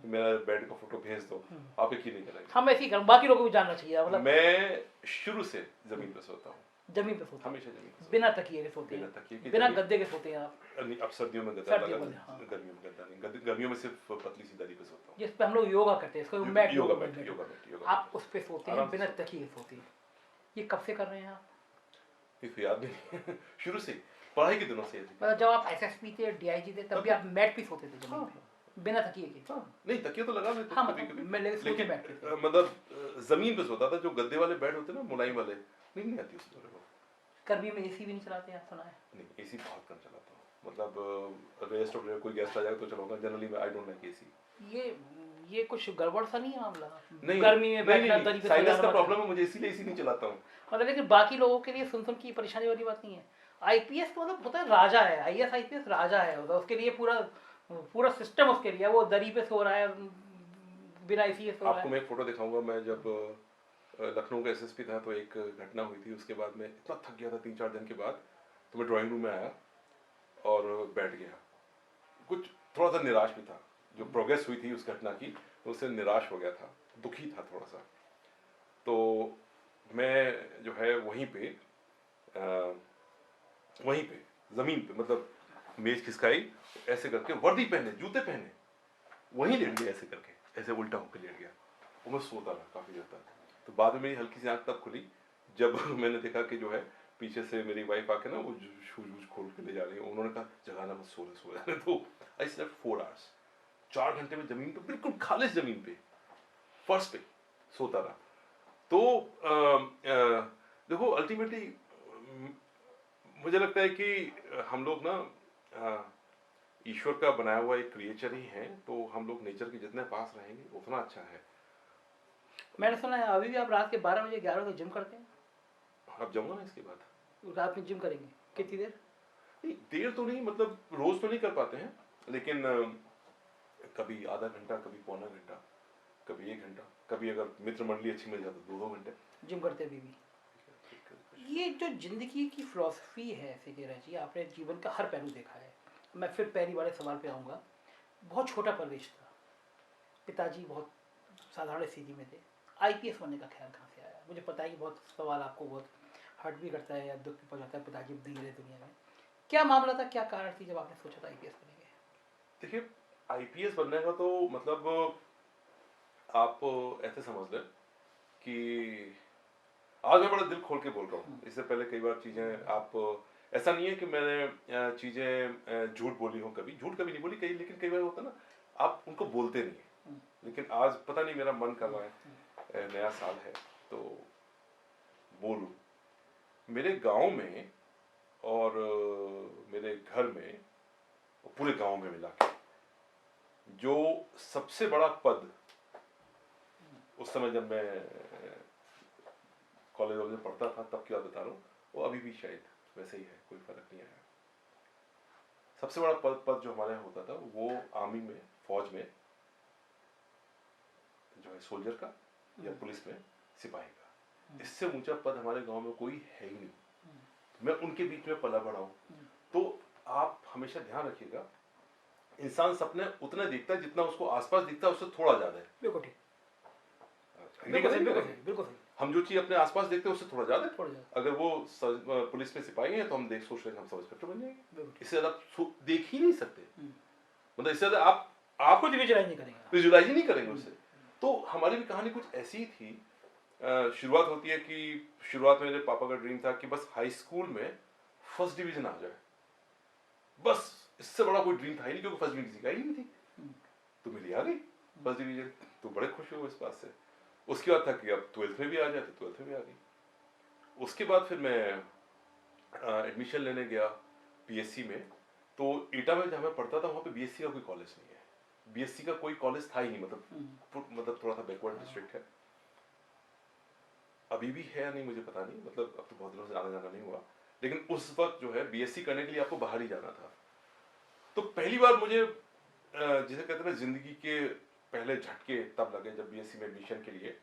मेरा बेड का फोटो भेज दो, आप यकीन नहीं करेंगे। हम ऐसे ही करें, बाकी लोगों को भी जानना चाहिए। मतलब मैं शुरू से जमीन पे सोता हूँ, जमीन पे सोते, हमेशा जमीन पे, बिना तकिए के सोते हैं, बिना गद्दे के सोते हैं आप? अब सर्दियों में गद्दा लगा, गर्मियों में गद्दा नहीं, गर्मियों में सिर्फ पतली सी दरी पे सोता हूँ, जिस पे हम लोग योगा करते हैं, इसको मैट, योगा मैट। आप उस पे सोते हैं बिना तकिए सोते हैं। ये कब से कर रहे हैं आप? इसको याद नहीं शुरू से पढ़ाई के दिनों से। मतलब जब आप एसएसपी थे, डीआईजी थे, तब भी आप मैट पे सोते थे जमीन पे? बिना तकिए के? हाँ, नहीं तकिया तो लगा लेते हाँ, कभी मतलब कभी, मैं लेकिन सोते बैठते थे। मतलब जमीन पे सोता था। जो गद्दे वाले बेड होते ना मुलायम वाले, नहीं आती उसमें मेरे को। गर्मी में एसी भी नहीं चलाते आप, सुना है? नहीं, एसी बहुत कम चलाता हूँ। मतलब रेस्ट ऑफ कोई गेस्ट आ जाए तो चलाऊंगा, generally I don't like AC. ये कुछ गड़बड़ सा नहीं है मामला? नहीं गर्मी में नहीं बैठना, नहीं, दरी पे सो साइनस जाना का मत प्रॉब्लम है मुझे, इसीलिए एसी नहीं चलाता हूँ। मतलब, लेकिन बाकी लोगों के लिए सुन की परेशानी वाली बात नहीं है। आईपीएस तो मतलब होता है राजा है, आईएएस आईपीएस राजा है, होता है उसके लिए पूरा पूरा सिस्टम उसके लिए, वो दरी पे सो रहा है, बिना एसी के सो रहा आपको है। मैं एक फोटो दिखाऊंगा। मैं जब लखनऊ का एसएसपी था तो एक घटना हुई थी, उसके बाद मैं इतना थक गया था 3-4 दिन के बाद, तो मैं ड्राइंग रूम में आया और बैठ गया। कुछ थोड़ा सा निराश भी था, जो प्रोग्रेस हुई थी उस घटना की, तो उससे निराश हो गया था, दुखी था थोड़ा सा। तो मैं जो है वहीं पे जमीन पे, मतलब मेज खिसकाई, ऐसे करके वर्दी पहने, जूते पहने, वहीं लेट गया ऐसे करके, ऐसे उल्टा होकर लेट गया। वो मैं सोता रहा काफी देर तक। तो बाद में मेरी हल्की सी आंख तब खुली जब मैंने देखा कि जो है पीछे से मेरी वाइफ आके ना वो शूज वूज खोल के ले जा रही है। उन्होंने कहा जगाना मत, सो जाने दो। I slept 4 hours. 4 घंटे में जमीन पे, बिल्कुल खालिश जमीन पे, फर्श पे सोता रहा। तो देखो अल्टीमेटली मुझे लगता है कि हम लोग ना ईश्वर का बनाया हुआ एक क्रिएचर ही है, तो हम लोग नेचर के जितने पास रहेंगे उतना अच्छा है। मैंने सुना है अभी भी आप रात के 12 बजे 11 बजे जिम करते हैं? अब जाऊंगा ना इसके बाद। रात में जिम करेंगे कितनी देर? नहीं देर तो नहीं, मतलब रोज तो नहीं कर पाते हैं, लेकिन कभी आधा घंटा, कभी पौना घंटा, कभी 1 घंटा, कभी अगर मित्र मंडली अच्छी मिल जाती तो 2 घंटे जिम करते अभी भी? ये जो जिंदगी की फिलॉसफी है सिकेरा जी, आपने जीवन का हर पहलू देखा है। मैं फिर पहली वाले सवाल पे आऊँगा। बहुत छोटा परवेश था, पिताजी बहुत साधारण स्थिति में थे, आईपीएस बनने का ख्याल कहाँ से आया? मुझे पता है कि बहुत सवाल आपको बहुत हर्ट भी करता है या दुख भी पहुँचाता है, पिताजी नहीं रहे दुनिया में। क्या मामला था, क्या कारण थी जब आपने सोचा था आईपीएस बनेंगे? देखिए आईपीएस बनने का तो मतलब आप ऐसे समझ लें कि आज मैं बड़ा दिल खोल के बोल रहा हूँ। इससे पहले कई बार चीज़ें आप, ऐसा नहीं है कि मैंने चीज़ें झूठ बोली हो, कभी झूठ कभी नहीं बोली कहीं, लेकिन कई बार होता है ना आप उनको बोलते नहीं है। लेकिन आज पता नहीं मेरा मन कर रहा है, नया साल है तो बोलूं। मेरे गांव में और मेरे घर में, पूरे गांव में मिला के जो सबसे बड़ा पद उस समय जब मैं कॉलेज में पढ़ता था तब की बात बता रहा हूँ, वो अभी भी शायद वैसे ही है, कोई फर्क नहीं आया। सबसे बड़ा पद जो हमारे यहाँ होता था वो आर्मी में, फौज में जो है सोल्जर का, या पुलिस में सिपाही का। इससे ऊंचा पद हमारे गांव में कोई है ही नहीं। मैं उनके बीच में पला बड़ा हूं। तो आप हमेशा ध्यान रखिएगा, इंसान सपने उतना देखता है जितना उसको आसपास दिखता है, उससे थोड़ा ज्यादा है। बिल्कुल ठीक, बिल्कुल सही। हम जो चीज अपने आसपास देखते हैं उससे थोड़ा ज्यादा है। थोड़ा ज्यादा। अगर वो पुलिस में सिपाही हैं तो हम सोच रहे हैं हम सब इंस्पेक्टर बन जाएंगे। इससे ज्यादा देख ही नहीं सकते, मतलब इससे ज्यादा आप कुछ विजुलाइज नहीं करेंगे, विजुलाइज ही नहीं करेंगे उससे। तो हमारी भी कहानी कुछ ऐसी ही थी। शुरुआत होती है कि शुरुआत में मेरे पापा का ड्रीम था कि बस हाई स्कूल में फर्स्ट डिवीजन आ जाए, बस इससे बड़ा कोई ड्रीम था ही नहीं, क्योंकि फर्स्ट डिवीजन किसी का ही नहीं थी। तो मेरी आ गई फर्स्ट डिवीजन, तो बड़े खुश हुए इस बात से। उसके बाद था कि अब 12th में भी आ जाए, तो 12th में भी आ गई। उसके बाद फिर मैं एडमिशन लेने गया बीएससी में। तो एटा में जहाँ मैं पढ़ता था वहाँ पे बीएससी का कोई कॉलेज नहीं है, बीएससी का कोई कॉलेज था ही नहीं, मतलब थोड़ा सा बैकवर्ड डिस्ट्रिक्ट है। अभी भी है या नहीं मुझे पता नहीं, मतलब अब तो बहुत दिनों से आना जाना नहीं हुआ, लेकिन उस वक्त जो है बीएससी करने के लिए आपको बाहर ही जाना था। तो पहली बार मुझे जिसे कहते हैं ना जिंदगी के पहले झटके तब लगे जब बीएससी में एडमिशन के लिए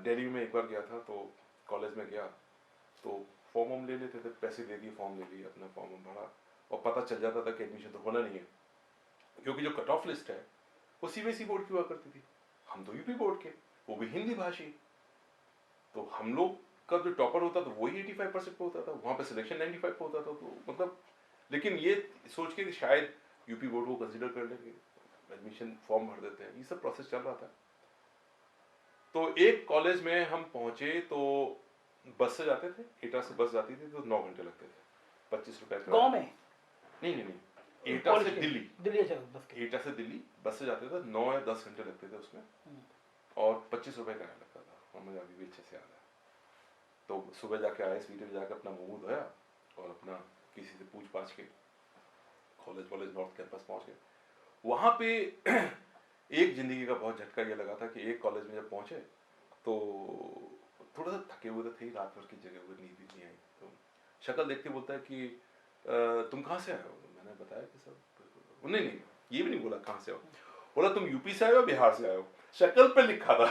दिल्ली में एक बार गया था। तो कॉलेज में गया तो फॉर्म हम ले लेते थे, पैसे दे दिए, फॉर्म ले लिए, अपना फॉर्म भरा, और पता चल जाता था कि एडमिशन तो होना नहीं है, क्योंकि जो कट ऑफ लिस्ट है वो सीबीएसई बोर्ड की हुआ करती थी, हम तो यूपी बोर्ड के, वो भी हिंदी भाषी। तो हम लोग का जो टॉपर होता था वही 85% पे होता था, वहाँ पे सिलेक्शन 95 पे होता था। तो मतलब, लेकिन ये सोच के कि शायद यूपी बोर्ड को कंसिडर कर लेंगे, एडमिशन फॉर्म भर देते हैं, ये सब प्रोसेस चल रहा था। तो एक कॉलेज में हम पहुंचे तो बस से जाते थे, एटा से बस जाती थी तो 9 घंटे लगते थे, 25 रुपए गाँव में? नहीं, एटा कॉलेज से के? दिल्ली, दिल्ली से बस के? एटा से दिल्ली बस से जाते थे, 9 या 10 घंटे लगते थे उसमें, और 25 रुपए किराया लगता था, और मुझे अभी भी अच्छे से याद है। तो सुबह जाके ISBT जाकर अपना मुंह धोया और अपना किसी से पूछ पाछ के कॉलेज नॉर्थ कैंपस पहुंच गए। वहां पे एक जिंदगी का बहुत झटका ये लगा था कि एक कॉलेज में जब पहुंचे तो थोड़ा सा थके हुए थे, रात भर की जगह हुए, नींद भी नहीं आई। तो शक्ल देखते बोलता है कि तुम कहाँ से आए हो? मैंने बताया कि सर, नहीं ये भी नहीं बोला कहाँ से हो, बोला तुम यूपी से आए हो बिहार से आए हो, शक्ल पे लिखा था।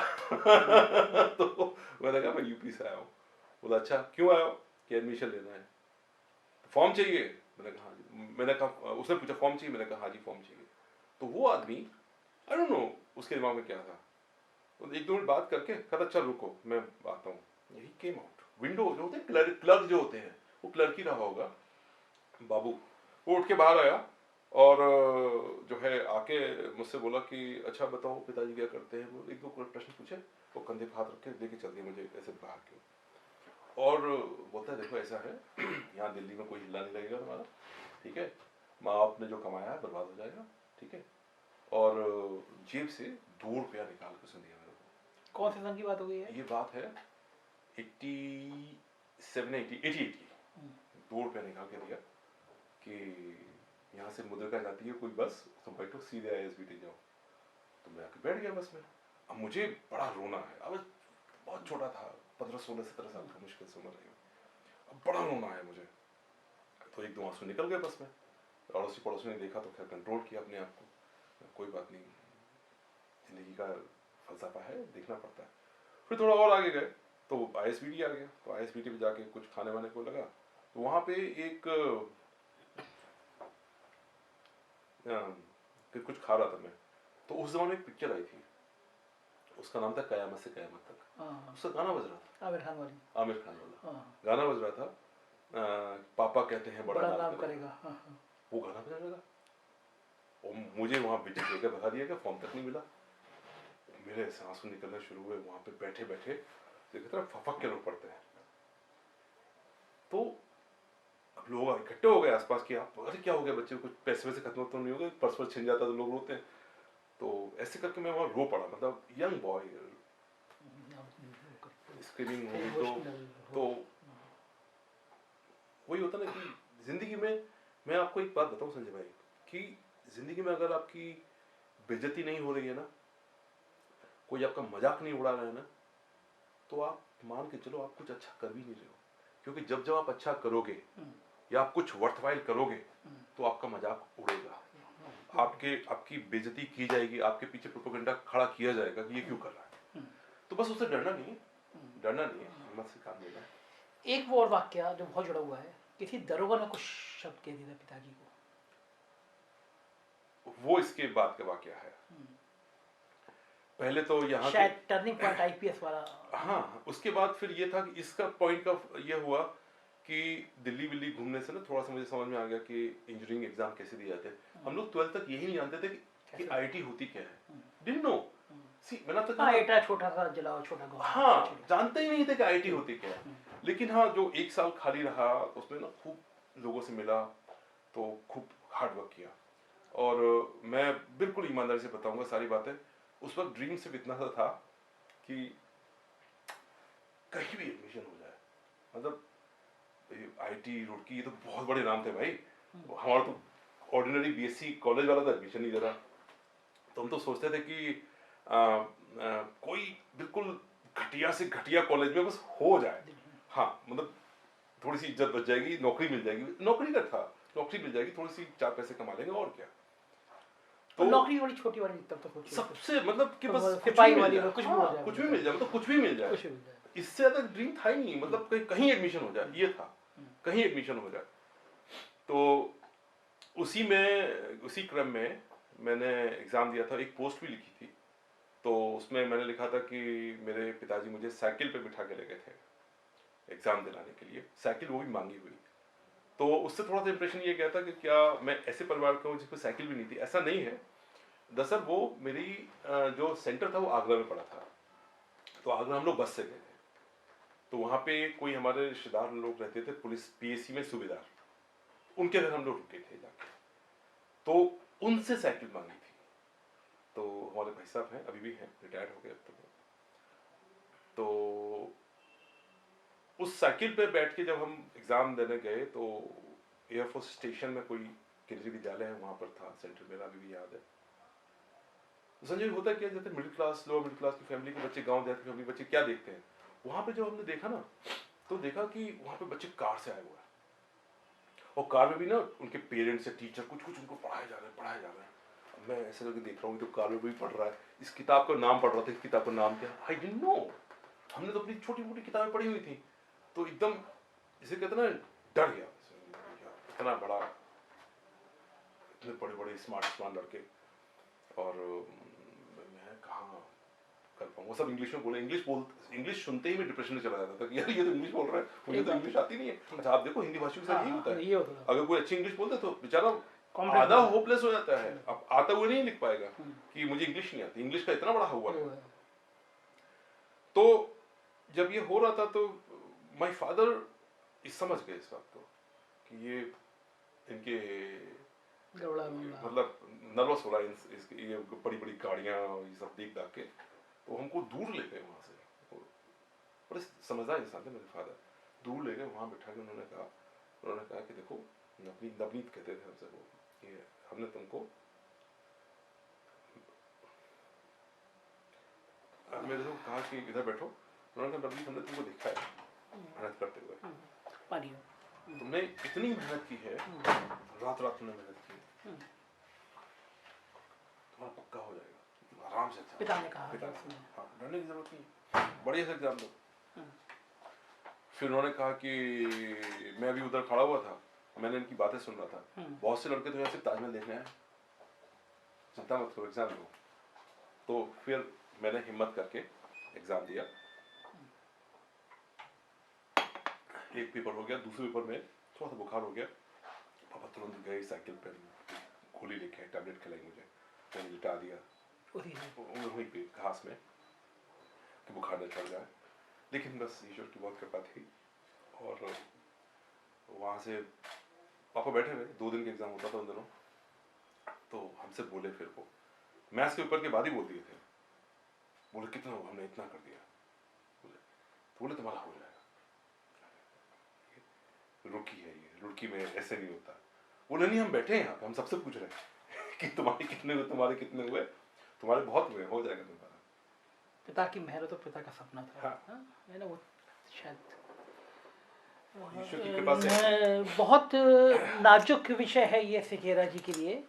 तो मैंने कहा मैं यूपी से आया हूँ। बोला अच्छा क्यों आए हो? कि एडमिशन लेना है। फॉर्म चाहिए? मैंने कहा हाँ जी। मैंने कहा, उसने पूछा फॉर्म चाहिए? मैंने कहा हाँ जी फॉर्म चाहिए। तो वो आदमी आई डोंट नो उसके दिमाग में क्या था, तो 1-2 मिनट बात करके कहता चल रुको मैं आता हूँ। यही केम आउट विंडो जो होते हैं क्लर्क जो होते हैं, वो क्लर्क ही रहा होगा बाबू। वो उठ के बाहर आया और जो है आके मुझसे बोला कि अच्छा बताओ पिताजी क्या करते हैं? वो 1-2 प्रश्न पूछे, वो कंधे पे हाथ रख के लेके चल दिया मुझे ऐसे बाहर के, और बोलता है देखो ऐसा है यहाँ दिल्ली में कोई हिला नहीं लगेगा तुम्हारा, ठीक है, माँ बाप ने जो कमाया है बर्बाद हो जाएगा, ठीक है, और जेब से 2 रुपया निकाल के उसने दिया मेरे को। कौन से सन की बात हो गई है? ये बात है 87-88 की। 2 रुपया निकाल के दिया कि यहाँ से मुद्रिका जाती है कोई बस, तुम बैठो सीधे ISBT जाओ। तो मैं आके बैठ गया बस में। अब मुझे बड़ा रोना है, अब बहुत छोटा था, 15-16-17 साल का मुश्किल से उम्र रही, अब बड़ा रोना है मुझे। तो 1-2 आंसू निकल गए बस में। अड़ोसी पड़ोसी ने देखा तो खैर कंट्रोल किया अपने आप को, कोई बात नहीं, जिंदगी का फलसफा है, देखना पड़ता है। फिर थोड़ा और आगे गए तो ISBT आ गया, तो ISBT पे जाके कुछ खाने वाने को लगा, तो वहाँ पे एक फिर कुछ खा रहा था मैं, तो उस जमाने में एक पिक्चर आई थी, उसका नाम था कयामत से कयामत तक। उसका गाना बज रहा था, आमिर खान वाली। आमिर खान वाला गाना बज रहा था, पापा कहते हैं बड़ा नाम करेगा। वो गाना बजने लगा और मुझे वहां बिजली लेकर भगा दिया कि फॉर्म तक नहीं मिला। मेरे आंसू निकलने शुरू हुए, वहां पे बैठे बैठे देखा था फफक के लोग पड़ते हैं। तो अब लोग इकट्ठे हो गए आसपास कि आप अरे क्या हो गया बच्चे, कुछ पैसे वैसे खत्म तो नहीं हो गए, पर्स पर छिन जाता तो लोग रोते हैं। तो ऐसे करके मैं वहां रो पड़ा, मतलब यंग बॉय स्क्रीमिंग हो गई। तो वही होता ना कि जिंदगी में, मैं आपको एक बात बताऊं संजय भाई, कि जिंदगी में अगर आपकी बेइज्जती नहीं हो रही है ना, कोई आपका मजाक नहीं उड़ा रहा है ना, तो आप मान के चलो आप कुछ अच्छा कर भी नहीं रहे हो। क्योंकि जब जब आप अच्छा करोगे या आप कुछ वर्थवाइल करोगे तो आपका मजाक उड़ेगा, आपकी बेइज्जती की जाएगी, आपके पीछे प्रोपेगेंडा खड़ा किया जाएगा कि ये क्यों कर रहा है। तो बस उससे डरना नहीं है, हिम्मत से काम लेना है। एक वो और वाक्य जो बहुत जुड़ा हुआ है, किसी दरोगा ने कुछ शब्द कह दिया था पिताजी को, वो इसके बाद का वाक्य है। पहले तो यहाँ शायद टर्निंग पॉइंट IPS वाला। हाँ, उसके बाद फिर ये था कि इसका पॉइंट का ये हुआ कि दिल्ली विल्ली घूमने से ना थोड़ा सा मुझे समझ में आ गया कि इंजीनियरिंग एग्जाम कैसे दिए जाते हैं। हम लोग 12th तक यही नहीं जानते थे कि IIT होती क्या है, डिडंट नो। सी मैंने तक एटा छोटा सा जिला, छोटा गांव, हाँ जानते ही नहीं थे कि IIT होती क्या है। लेकिन हाँ जो 1 साल खाली रहा उसमें ना खूब लोगों से मिला, तो खूब हार्ड वर्क किया। और मैं बिल्कुल ईमानदारी से बताऊंगा सारी बातें, उस वक्त ड्रीम सिर्फ इतना सा था कि कहीं भी एडमिशन हो जाए, मतलब IIT रुड़की ये तो बहुत बड़े नाम थे भाई, हमारा तो ऑर्डिनरी BSc कॉलेज वाला तो एडमिशन नहीं दे रहा। तो हम तो सोचते थे कि कोई बिल्कुल घटिया से घटिया कॉलेज में बस हो जाए, हाँ मतलब थोड़ी सी इज्जत बच जाएगी, नौकरी मिल जाएगी, नौकरी का था, नौकरी मिल जाएगी, थोड़ी सी 4 पैसे कमा लेंगे और क्या। तो नौकरी वाली छोटी वाली तब तक सोची सबसे मतलब कि बस सिपाही वाली कुछ भी हो जाए, कुछ भी मिल जाए, मतलब कुछ भी मिल जाए, इससे ज्यादा ड्रीम था ही नहीं, मतलब कहीं एडमिशन हो जाए, ये था कहीं एडमिशन हो जाए। तो उसी क्रम में मैंने एग्जाम दिया था, एक पोस्ट भी लिखी थी। तो उसमें मैंने लिखा था कि मेरे पिताजी मुझे साइकिल पे बिठा के ले गए थे एग्जाम दिलाने के लिए, साइकिल वो भी मांगी हुई। तो उससे थोड़ा सा इंप्रेशन ये गया था कि क्या मैं ऐसे परिवार का हूँ जिसको साइकिल भी नहीं थी, ऐसा नहीं है। दरअसल वो मेरी जो सेंटर था वो आगरा में पड़ा था, तो आगरा हम लोग बस से गए थे। तो वहाँ पे कोई हमारे रिश्तेदार लोग रहते थे पुलिस PAC में सूबेदार, उनके घर हम लोग रुके थे जाके। तो उनसे साइकिल मांगी थी। तो हमारे भाई साहब हैं, अभी भी हैं, रिटायर्ड हो गए अब तो उस साइकिल पे बैठ के जब हम एग्जाम देने गए तो एयरफोर्स स्टेशन में कोई केंद्रीय विद्यालय है, वहां पर था सेंटर, मेरा अभी भी याद है। तो संजय होता क्या, जैसे middle class, lower middle class की फैमिली के बच्चे, गांव देहात की फैमिली बच्चे क्या देखते हैं, वहां पे जब हमने देखा ना तो देखा कि वहां पे बच्चे कार से आए हुए हैं और कार में भी ना उनके पेरेंट्स या टीचर कुछ कुछ उनको पढ़ाए जा रहे हैं। अब मैं ऐसे करके देख रहा हूँ तो कार में भी पढ़ रहा है, इस किताब का नाम पढ़ रहा था, इस किताब का नाम क्या, आई डिडंट नो। हमने तो अपनी छोटी मोटी किताबें पढ़ी हुई थी, तो एकदम इसे कहते ना डर गया, इतना बड़ा, इतने बड़े बड़े स्मार्ट लड़के, और मैं कहाँ कर पाऊंगा, सब इंग्लिश में बोले, इंग्लिश सुनते ही मैं डिप्रेशन में चला जाता था कि यार ये तो इंग्लिश बोल रहा है, मुझे तो इंग्लिश आती नहीं है। अच्छा आप देखो हिंदी भाषी के साथ यही होता है, अगर कोई अच्छी इंग्लिश बोलते तो बेचारा आधा होपलेस हो जाता है, अब आता हुआ नहीं लिख पाएगा कि मुझे इंग्लिश नहीं आती, इंग्लिश का इतना बड़ा हुआ है। तो जब ये हो रहा था तो माय फादर समझ गए इस बात को कि ये इनके मतलब नर्वस हो रहा है, ये बड़ी बड़ी गाड़ियां ये सब देख दाख के, तो हमको दूर ले गए वहां से, बड़े समझदार इंसान थे मेरे फादर, दूर ले गए, वहां बैठा के उन्होंने कहा कि देखो, नवनीत कहते थे हमसे वो, ये हमने तुमको, मेरे को कहा कि इधर बैठो, उन्होंने कहा नवनीत हमने तुमको देखा है मेहनत करते हुए, तुमने इतनी मेहनत की है, रात तुमने मेहनत की है, तुम्हारा पक्का हो जाएगा, आराम से। अच्छा पिता ने कहा, हाँ, डरने की जरूरत नहीं, बढ़िया से एग्जाम दो। फिर उन्होंने कहा कि मैं अभी उधर खड़ा हुआ था, मैंने इनकी बातें सुन रहा था, बहुत से लड़के तो यहाँ सिर्फ ताजमहल देखने आए, चिंता मत करो एग्जाम दो। तो फिर मैंने हिम्मत करके एग्जाम दिया, एक पेपर हो गया, दूसरे पेपर में थोड़ा सा बुखार हो गया, पापा तुरंत गए साइकिल पे, गोली लेके टैबलेट खिलाई मुझे, मैंने लिटा दिया वहीं पे घास में कि बुखार न चढ़ जाए, लेकिन बस ईश्वर की बहुत कृपा थी। और वहाँ से पापा बैठे हुए, 2 दिन का एग्जाम होता था उन दिनों, तो हमसे बोले, फिर वो मैथ्स के ऊपर के बाद ही बोल दिए थे, बोले कितना हुआ, हमने इतना कर दिया, बोले तुम्हारा हो जाएगा, रुड़की है ये, रुड़की में ऐसे नहीं होता, बोले नहीं हम बैठे हैं यहाँ पे, हम सबसे पूछ रहे हैं कि तुम्हारे कितने हुए, तुम्हारे बहुत हुए, हो जाएगा तुम्हारा। पिता की मेहनत तो पिता का सपना था। हाँ। है ना, वो शायद ईश्वर की कृपा से। बहुत नाजुक विषय है ये सिकेरा जी के लिए।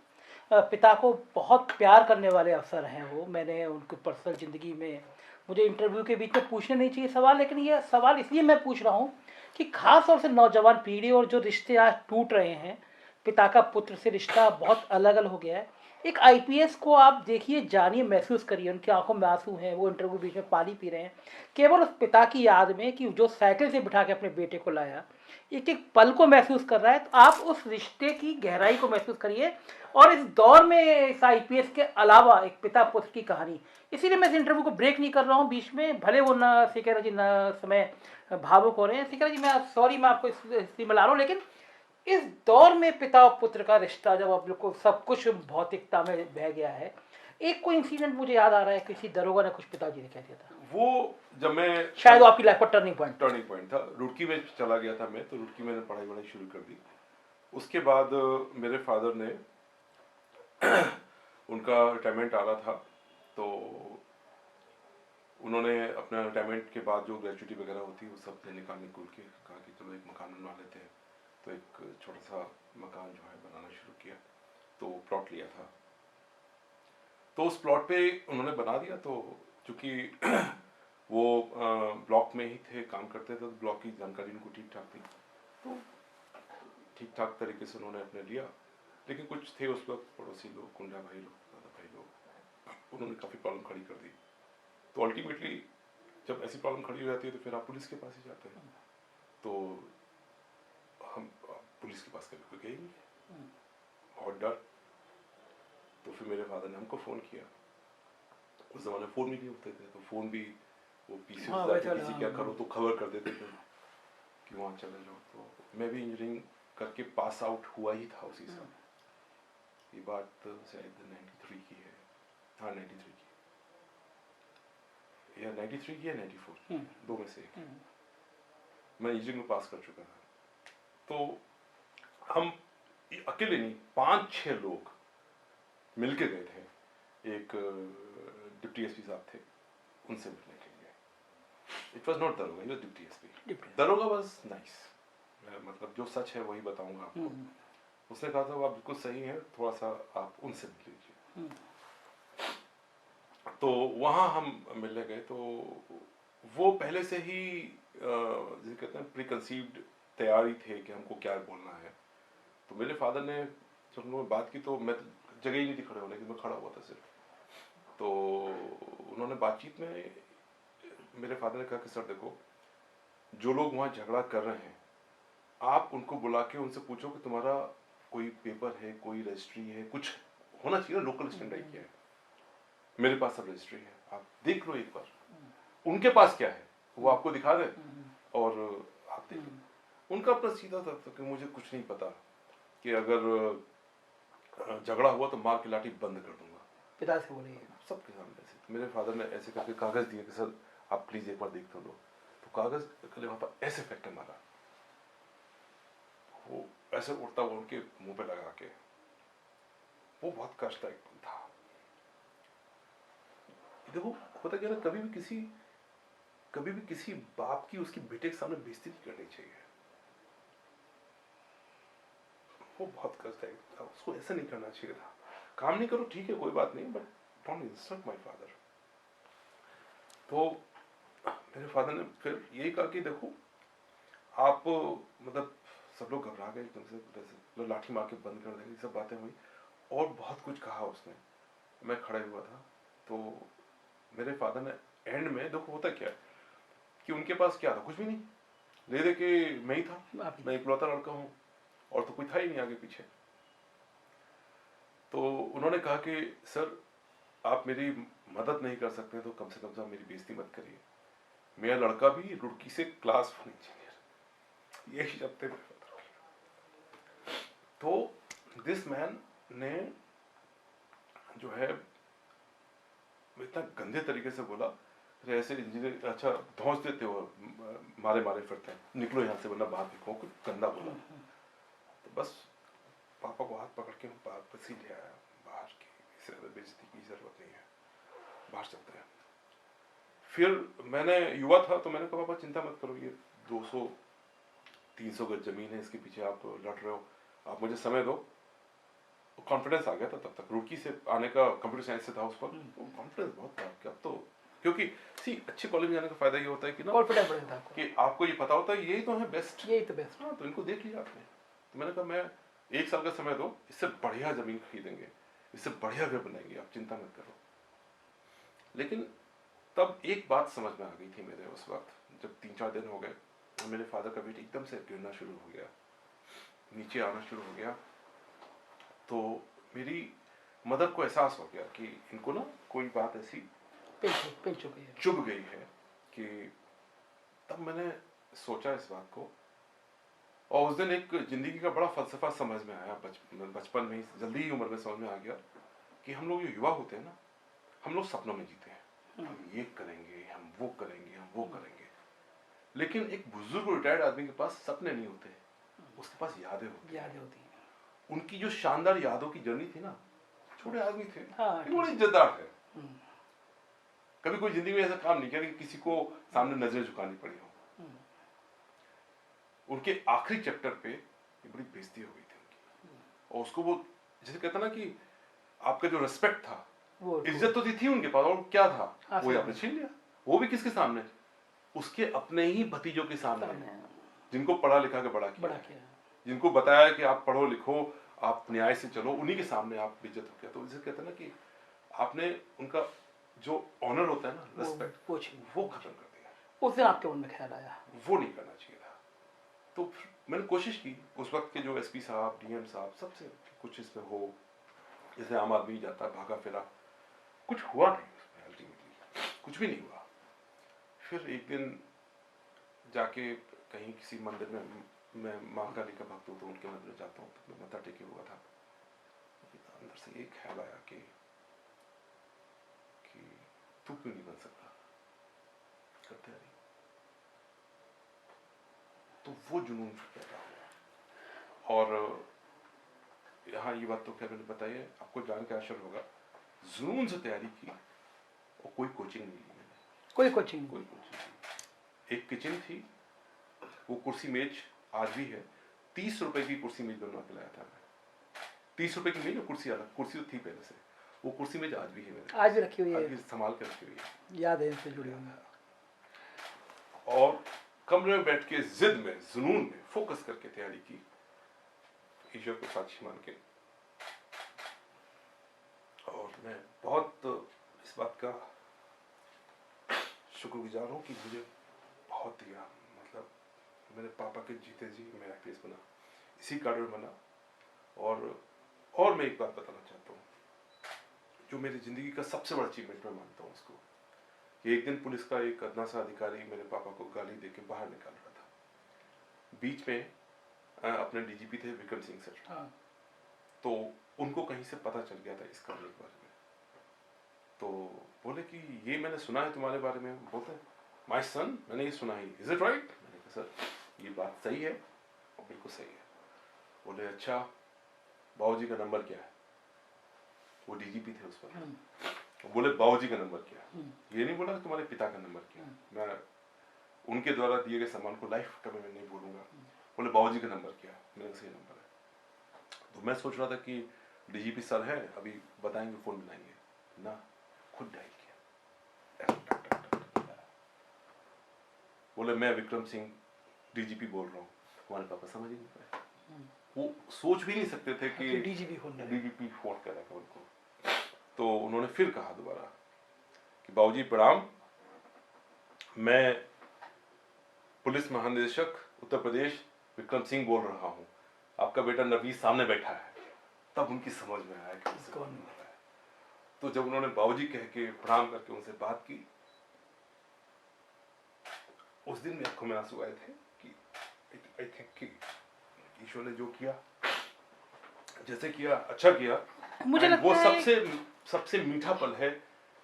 पिता को बहुत प्यार करने वाले अफसर हैं वो, मैंने उनकी पर्सनल ज़िंदगी में, मुझे इंटरव्यू के बीच में पूछने नहीं चाहिए सवाल, लेकिन ये सवाल इसलिए मैं पूछ रहा हूँ कि खास तौर से नौजवान पीढ़ी और जो रिश्ते आज टूट रहे हैं, पिता का पुत्र से रिश्ता बहुत अलग अलग हो गया है। एक आईपीएस को आप देखिए, जानिए, महसूस करिए, उनकी आंखों में आंसू हैं, वो इंटरव्यू बीच में पानी पी रहे हैं, केवल उस पिता की याद में कि जो साइकिल से बिठा के अपने बेटे को लाया, एक एक पल को महसूस कर रहा है। तो आप उस रिश्ते की गहराई को महसूस करिए। और इस दौर में इस आईपीएस के अलावा एक पिता पुत्र की कहानी, इसीलिए मैं इस इंटरव्यू को ब्रेक नहीं कर रहा हूँ बीच में, भले वो न सिकेरा जी न समय भावुक हो रहे हैं। सिकेरा जी मैं सॉरी, मैं आपको इसलिए मिला रहा हूँ, लेकिन इस दौर में पिता और पुत्र का रिश्ता जब आप लोग को सब कुछ भौतिकता में बह गया है, एक कोई इंसिडेंट मुझे याद आ रहा है, किसी दरोगा ने कुछ पिताजी ने कह दिया था, वो जब मैं शायद वो आपकी लाइफ का टर्निंग पॉइंट था, रुड़की में चला गया था मैं, तो रुड़की में पढ़ाई शुरू कर दी। उसके बाद मेरे फादर ने उनका रिटायरमेंट आ रहा था, तो उन्होंने अपना रिटायरमेंट के बाद जो ग्रेजुएटी वगैरह होती है वो सब निकालने को के कहा कि चलो एक मकान बनवा लेते हैं। तो एक छोटा सा मकान जो है बनाना शुरू किया, तो प्लॉट लिया था, तो उस प्लॉट पे उन्होंने बना दिया। तो चूँकि वो ब्लॉक में ही थे, काम करते थे, तो ब्लॉक की जानकारी उनको ठीक ठाक थी, तो ठीक ठाक तरीके से उन्होंने अपने लिया। लेकिन कुछ थे उस वक्त पड़ोसी लोग, कुंडा भाई लोग, दादा भाई लोग, उन्होंने काफ़ी प्रॉब्लम खड़ी कर दी। तो अल्टीमेटली जब ऐसी प्रॉब्लम खड़ी हो जाती है तो फिर आप पुलिस के पास ही जाते हैं। तो हम पुलिस के पास कभी गए नहीं, बहुत डर। तो फिर मेरे फादर ने हमको फ़ोन किया, उस ज़माने फ़ोन भी नहीं होते थे, तो फ़ोन भी वो पीछे किसी क्या करो तो खबर कर देते थे कि वहाँ चले जाओ। तो मैं भी इंजीनियरिंग करके पास आउट हुआ ही था उसी साल, ये बात शायद 93 की है, हाँ 93 की, या 93 की या 94 की, दो में से एक। मैं इंजीनियरिंग में पास कर चुका था। तो हम अकेले नहीं, 5-6 लोग मिलके गए थे। एक डिप्टी एसपी साहब थे, उनसे मिलने के लिए। इट वॉज नॉट दरोगा, ही डिप्टी एसपी। दरोगा वॉज नाइस, मतलब जो सच है वही बताऊंगा आपको। उसने कहा था वो आप बिल्कुल सही हैं, थोड़ा सा आप उनसे मिल लीजिए। तो वहाँ हम मिलने गए, तो वो पहले से ही जिसे कहते हैं प्री कंसीव्ड तैयारी थे कि हमको क्या बोलना है। तो मेरे फादर ने जब हम लोगों बात की तो मैं जगह ही नहीं थी खड़े होने की, मैं खड़ा हुआ था सिर्फ। तो उन्होंने बातचीत में मेरे फादर ने कहा कि सर देखो, जो लोग वहाँ झगड़ा कर रहे हैं आप उनको बुला के उनसे पूछो कि तुम्हारा कोई पेपर है, कोई रजिस्ट्री है, कुछ होना चाहिए ना, लोकल स्टैंडर्ड क्या है। मेरे पास सब रजिस्ट्री है, आप देख लो एक बार। उनके पास क्या है वो आपको दिखा दे और आप देख लो। उनका अपना सीधा था कि मुझे कुछ नहीं पता, कि अगर झगड़ा हुआ तो मार की लाठी बंद कर दूंगा। पिता से बोले सबके सामने ऐसे। तो मेरे फादर ने ऐसे करके कागज दिए कि सर आप प्लीज एक बार देख तो लो। तो कागज के वहां पर ऐसे फेंक के मारा, वो ऐसे उड़ता हुआ उनके मुंह पे लगा के। वो बहुत कष्टदायक था। देखो होता क्या ना, कभी भी किसी बाप की उसकी बेटे के सामने बेइज्जती नहीं करनी चाहिए। वो बहुत कष्टदायक था, उसको ऐसा नहीं करना चाहिए था। काम नहीं करो ठीक है, कोई बात नहीं, but don't insult my father. तो मेरे फादर ने फिर यही कहा कि देखो आप, मतलब सब लोग घबरा गए एकदम से, लाठी मार के बंद कर देंगे, सब बातें हुई और बहुत कुछ कहा उसने। मैं खड़ा हुआ था, तो मेरे फादर ने एंड में, देखो होता क्या है कि उनके पास क्या था, कुछ भी नहीं, ले दे के मैं ही था, मैं इकलौता लड़का हूँ और तो कोई था ही नहीं आगे पीछे। तो उन्होंने कहा कि सर आप मेरी मदद नहीं कर सकते तो कम से कम आप मेरी बेइज्जती मत करिए, मेरा लड़का भी रुड़की से क्लास 1 इंजीनियर, यही शब्द थे। तो दिस मैन ने जो है इतना गंदे तरीके से बोला, ऐसे इंजीनियर अच्छा धौंस देते हो, मारे मारे फिरते हैं, निकलो यहाँ से वरना बाहर निकलो, कुछ गंदा बोला। तो बस पापा को हाथ पकड़ के वापस ही ले आया बाहर, की इससे बेइज्जती की जरूरत नहीं है, बाहर चलते हैं। फिर मैंने युवा था तो मैंने कहा पापा चिंता मत करो, ये 200-300 गज जमीन है, इसके पीछे आप लड़ रहे हो, आप मुझे समय दो। कॉन्फिडेंस आ गया था तब तक, रुड़की से आने का, कंप्यूटर साइंस से था उस पर, कॉन्फिडेंस बहुत था कि अब तो, क्योंकि अच्छे कॉलेज में जाने का फायदा ये होता है कि ना कॉन्फिडेंस बढ़ता है कि आपको ये पता होता है यही तो है बेस्ट, यही तो बेस्ट। हाँ तो इनको देख लिया आपने। तो मैंने कहा मैं 1 साल का समय दो, इससे बढ़िया जमीन खरीदेंगे, इससे बढ़िया घर बनाएंगे, आप चिंता मत करो। लेकिन तब एक बात समझ में आ गई थी मेरे उस वक्त, जब 3-4 दिन हो गए, मेरे फादर का वेट एकदम से गिरना शुरू हो गया, नीचे आना शुरू हो गया। तो मेरी मदर को एहसास हो गया कि इनको ना कोई बात ऐसी चुभ गई है कि, तब मैंने सोचा इस बात को। और उस दिन एक जिंदगी का बड़ा फलसफा समझ में आया, बचपन में ही, जल्दी ही उम्र में समझ में आ गया कि हम लोग जो युवा होते हैं ना, हम लोग सपनों में जीते हैं, हम ये करेंगे, हम वो करेंगे, हम वो करेंगे। लेकिन एक बुजुर्ग रिटायर्ड आदमी के पास सपने नहीं होते, उसके पास यादें होती हैं। उनकी जो शानदार यादों की जर्नी थी ना, छोटे आदमी थे, बड़े इज्जतदार थे, कभी कोई जिंदगी में ऐसा काम नहीं किया कि किसी को सामने नजरें झुकानी पड़ी हो। उनके आखिरी चैप्टर पे बड़ी बेइज्जती हो गई थी उनकी, और उसको वो जैसे कहता ना कि आपका जो रिस्पेक्ट था, इज्जत तो थी उनके पास, और क्या था वो आपने छीन लिया। वो भी किसके सामने, उसके अपने ही भतीजों के सामने, जिनको पढ़ा लिखा के बड़ा किया, जिनको बताया कि आप पढ़ो लिखो, आप न्याय से चलो, उन्हीं के सामने आप बेइज्जत हो गया। तो जैसे कहते हैं ना कि आपने उनका जो ऑनर होता है ना, रिस्पेक्ट, वो खत्म कर दिया। उस दिन आपके मन में ख्याल आया वो नहीं करना चाहिए था। तो मैंने कोशिश की, उस वक्त के जो एसपी साहब, डीएम साहब, सबसे कुछ इसमें हो, जैसे आम आदमी जाता भागा फिरा, कुछ हुआ नहीं उसमें, अल्टीमेटली कुछ भी नहीं हुआ। फिर एक दिन जाके कहीं किसी मंदिर में, मैं माँ काली का भक्त हूँ तो उनके मंदिर में जाता हूँ, तो मैं मत्था टेके हुआ था, अंदर से एक ख्याल आया कि तू क्यों नहीं बन सकता, कर तैयारी। तो वो जुनून फिर पैदा हुआ। और यहाँ ये बात तो क्या मैंने बताई है, आपको जान के आश्चर्य होगा, जुनून से तैयारी की और कोई कोचिंग नहीं ली मैंने। कोई कोचिंग नहीं। एक किचन थी, वो कुर्सी मेज आज भी है, 30 रुपए की कुर्सी मेज बनवा के लाया था मैं। 30 रुपए की मेज और कुर्सी अलग, कुर्सी तो थी पहले से, वो कुर्सी मेज आज भी है मेरे, आज भी रखी हुई है, आज भी संभाल कर रखी हुई है, याद है इससे जुड़ी हुई। और कमरे में बैठ के जिद में, जुनून में फोकस करके तैयारी की, ईश्वर को साक्षी मान के। और मैं बहुत इस बात का शुक्रगुजार हूँ कि मुझे बहुत दिया, मतलब मेरे पापा के जीते जी मैं आईपीएस बना, इसी कार्ड में बना। और मैं एक बात बताना चाहता हूँ, जो मेरी जिंदगी का सबसे बड़ा अचीवमेंट मैं मानता हूँ उसको, कि एक दिन पुलिस का एक अदना सा अधिकारी मेरे पापा को गाली देके बाहर निकाल रहा था। बीच में अपने डीजीपी थे विक्रम सिंह सर, हाँ। तो उनको कहीं से पता चल गया था इस कहानी के बारे में, तो बोले कि ये मैंने सुना है तुम्हारे बारे में। बोलते हैं माय सन, मैंने ये सुना ही, इज इट राइट? मैंने कहा सर ये बात सही है और बिल्कुल सही है। बोले अच्छा बाबूजी का नंबर क्या है? वो डीजीपी थे उस पर। बोले बाबूजी का नंबर क्या है? ये नहीं बोला तुम्हारे पिता का नंबर क्या है, मैं उनके द्वारा दिए गए सम्मान को लाइफ कभी मैं नहीं भूलूंगा। बोले बाबूजी का नंबर क्या है? मेरे सही नंबर है। तो मैं सोच रहा था कि डीजीपी सर है, अभी बताएंगे, फोन मिलाएंगे ना, खुद डायल किया। बोले मैं विक्रम सिंह डीजीपी बोल रहा हूँ। हमारे पापा समझ ही नहीं पाए, वो सोच भी नहीं सकते थे कि डीजीपी फोन कर रहा था उनको। तो उन्होंने फिर कहा दोबारा कि बाबूजी प्रणाम, मैं पुलिस महानिदेशक उत्तर प्रदेश विक्रम सिंह बोल रहा हूँ, आपका बेटा नवीस सामने बैठा है। तब उनकी समझ में आया कि कौन बोल रहा है। तो जब उन्होंने बाबूजी कह के प्रणाम करके उनसे बात की, उस दिन मेरी आंखों में आंसू आए थे कि आई थिंक कि ईश्वर ने जो किया, जैसे किया, अच्छा किया। मुझे लगता वो है सबसे मीठा पल है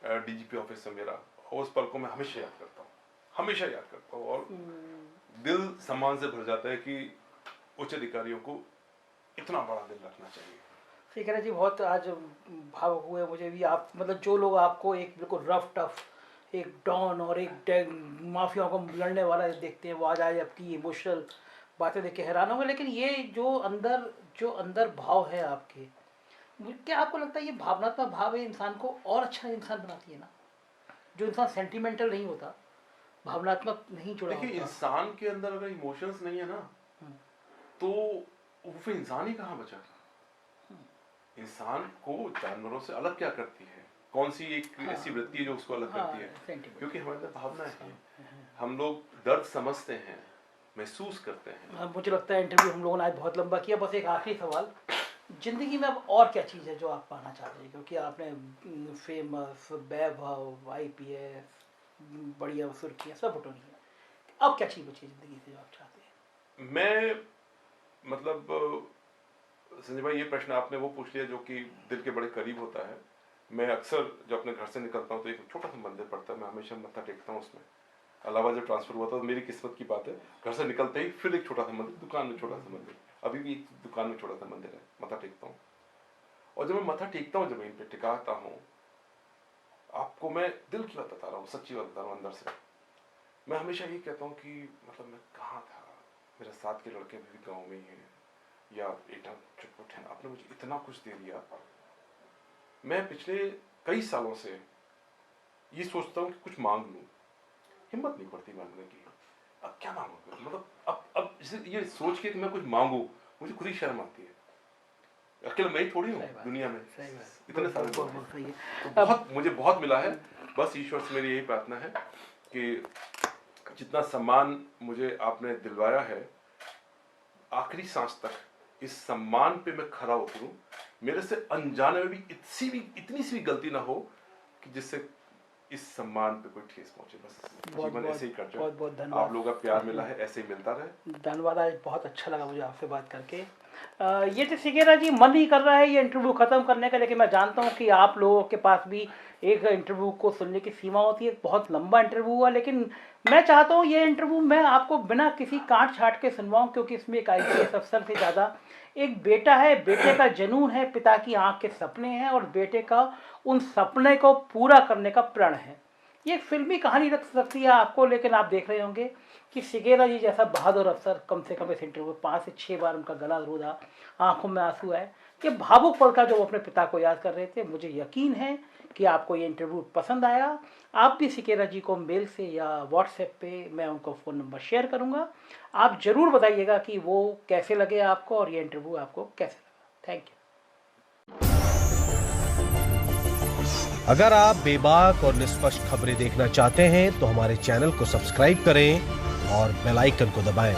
डीजीपी ऑफिस में मेरा, और उस पल को मैं हमेशा याद करता हूँ, हमेशा याद करता हूँ। और दिल सम्मान से भर जाता है कि उच्च अधिकारियों को इतना बड़ा दिल रखना चाहिए। फिक्र जी बहुत आज भावुक हुए मुझे भी। आप मतलब जो लोग आपको एक बिल्कुल रफ टफ, एक डॉन और एक माफियाओं को लड़ने वाला देखते हैं, वो आज आपकी इमोशनल बातें देख के हैरान होंगे। लेकिन ये जो अंदर भाव है आपके, क्या आपको लगता है ये भावनात्मक भाव है इंसान को और अच्छा इंसान बनाती है ना? जो इंसान सेंटिमेंटल नहीं होता, भावनात्मक नहीं जुड़ा होता। देखिए इंसान के अंदर अगर इमोशंस नहीं है ना, तो वो फिर इंसान ही कहाँ बचा। इंसान को जानवरों से अलग क्या करती है, कौन सी एक ऐसी वृत्ति है जो उसको अलग करती है? क्योंकि हमारे अंदर भावनाएं हैं, हम लोग दर्द समझते हैं, महसूस करते हैं। मुझे लगता है इंटरव्यू हम लोगों ने आज बहुत लंबा किया। बस एक आखिरी सवाल, जिंदगी में अब और क्या चीज़ है जो आप पाना चाहते हैं? क्योंकि आपने फेमस, वैभव, आईपीएस, बढ़िया सुर्खियाँ सब बटोरी है, अब क्या चीज़ बची जिंदगी से जो आप चाहते हैं? मैं मतलब संजय भाई, ये प्रश्न आपने वो पूछ लिया जो कि दिल के बड़े करीब होता है। मैं अक्सर जब अपने घर से निकलता हूँ तो एक छोटा सा मंदिर पड़ता है, मैं हमेशा मत्था टेकता हूँ उसमें। अलावा जब ट्रांसफर हुआ था तो मेरी किस्मत की बात है, घर से निकलते ही फिर एक छोटा सा मंदिर, दुकान में छोटा सा मंदिर, अभी भी एक दुकान में छोटा सा मंदिर है, मत्था टेकता हूँ। और जब मैं मत्था टेकता हूँ, जमीन पे टिकाता हूँ, आपको मैं दिल की बात बता रहा हूँ, सच्ची बात बता रहा हूँ अंदर से, मैं हमेशा यही कहता हूँ कि मतलब मैं कहाँ था, मेरे साथ के लड़के भी गाँव में ही हैं, या बेटा चुप है, आपने मुझे इतना कुछ दे दिया। मैं पिछले कई सालों से ये सोचता हूँ कि कुछ मांग लूँ, हिम्मत नहीं पड़ती मांगने की। अब क्या मांगूंगा, मतलब अब ये सोच के कि मैं कुछ मांगू, मुझे खुद ही शर्म आती है। अकेला मैं ही थोड़ी हूँ दुनिया में, इतने सारे लोग हैं। तो बहुत मुझे बहुत मिला है। बस ईश्वर से मेरी यही प्रार्थना है कि जितना सम्मान मुझे आपने दिलवाया है, आखिरी सांस तक इस सम्मान पे मैं खरा उतरूं, मेरे से अनजाने में भी इतनी सी भी गलती ना हो कि जिससे इस सम्मान पे कोई ठेस पहुंचे। बस जीवन ऐसे ही करते हैं। बहुत धन्यवाद। आप लोगों का प्यार मिला है, ऐसे ही मिलता रहे। धन्यवाद, आज बहुत अच्छा लगा मुझे आपसे बात करके। ये तो सिगेरा जी मन ही कर रहा है ये इंटरव्यू ख़त्म करने का, लेकिन मैं जानता हूँ कि आप लोगों के पास भी एक इंटरव्यू को सुनने की सीमा होती है। बहुत लंबा इंटरव्यू हुआ, लेकिन मैं चाहता हूँ ये इंटरव्यू मैं आपको बिना किसी काट छाट के सुनवाऊँ, क्योंकि इसमें एक IPS अफसर से ज़्यादा एक बेटा है, बेटे का जुनून है, पिता की आँख के सपने हैं और बेटे का उन सपने को पूरा करने का प्रण है। ये एक फिल्मी कहानी रख सकती है आपको, लेकिन आप देख रहे होंगे कि सिगेरा जी जैसा बहादुर अफसर कम से कम इस इंटरव्यू में 5 से 6 बार उनका गला रूधा, आंखों में आंसू आए। ये भावुक पल का जो वो अपने पिता को याद कर रहे थे। मुझे यकीन है कि आपको ये इंटरव्यू पसंद आया। आप भी सिगेरा जी को मेल से या व्हाट्सएप पे मैं उनको फ़ोन नंबर शेयर करूँगा। आप ज़रूर बताइएगा कि वो कैसे लगे आपको और ये इंटरव्यू आपको कैसे लगा। Thank you. अगर आप बेबाक और निष्पक्ष खबरें देखना चाहते हैं तो हमारे चैनल को सब्सक्राइब करें और बेल आइकन को दबाएं।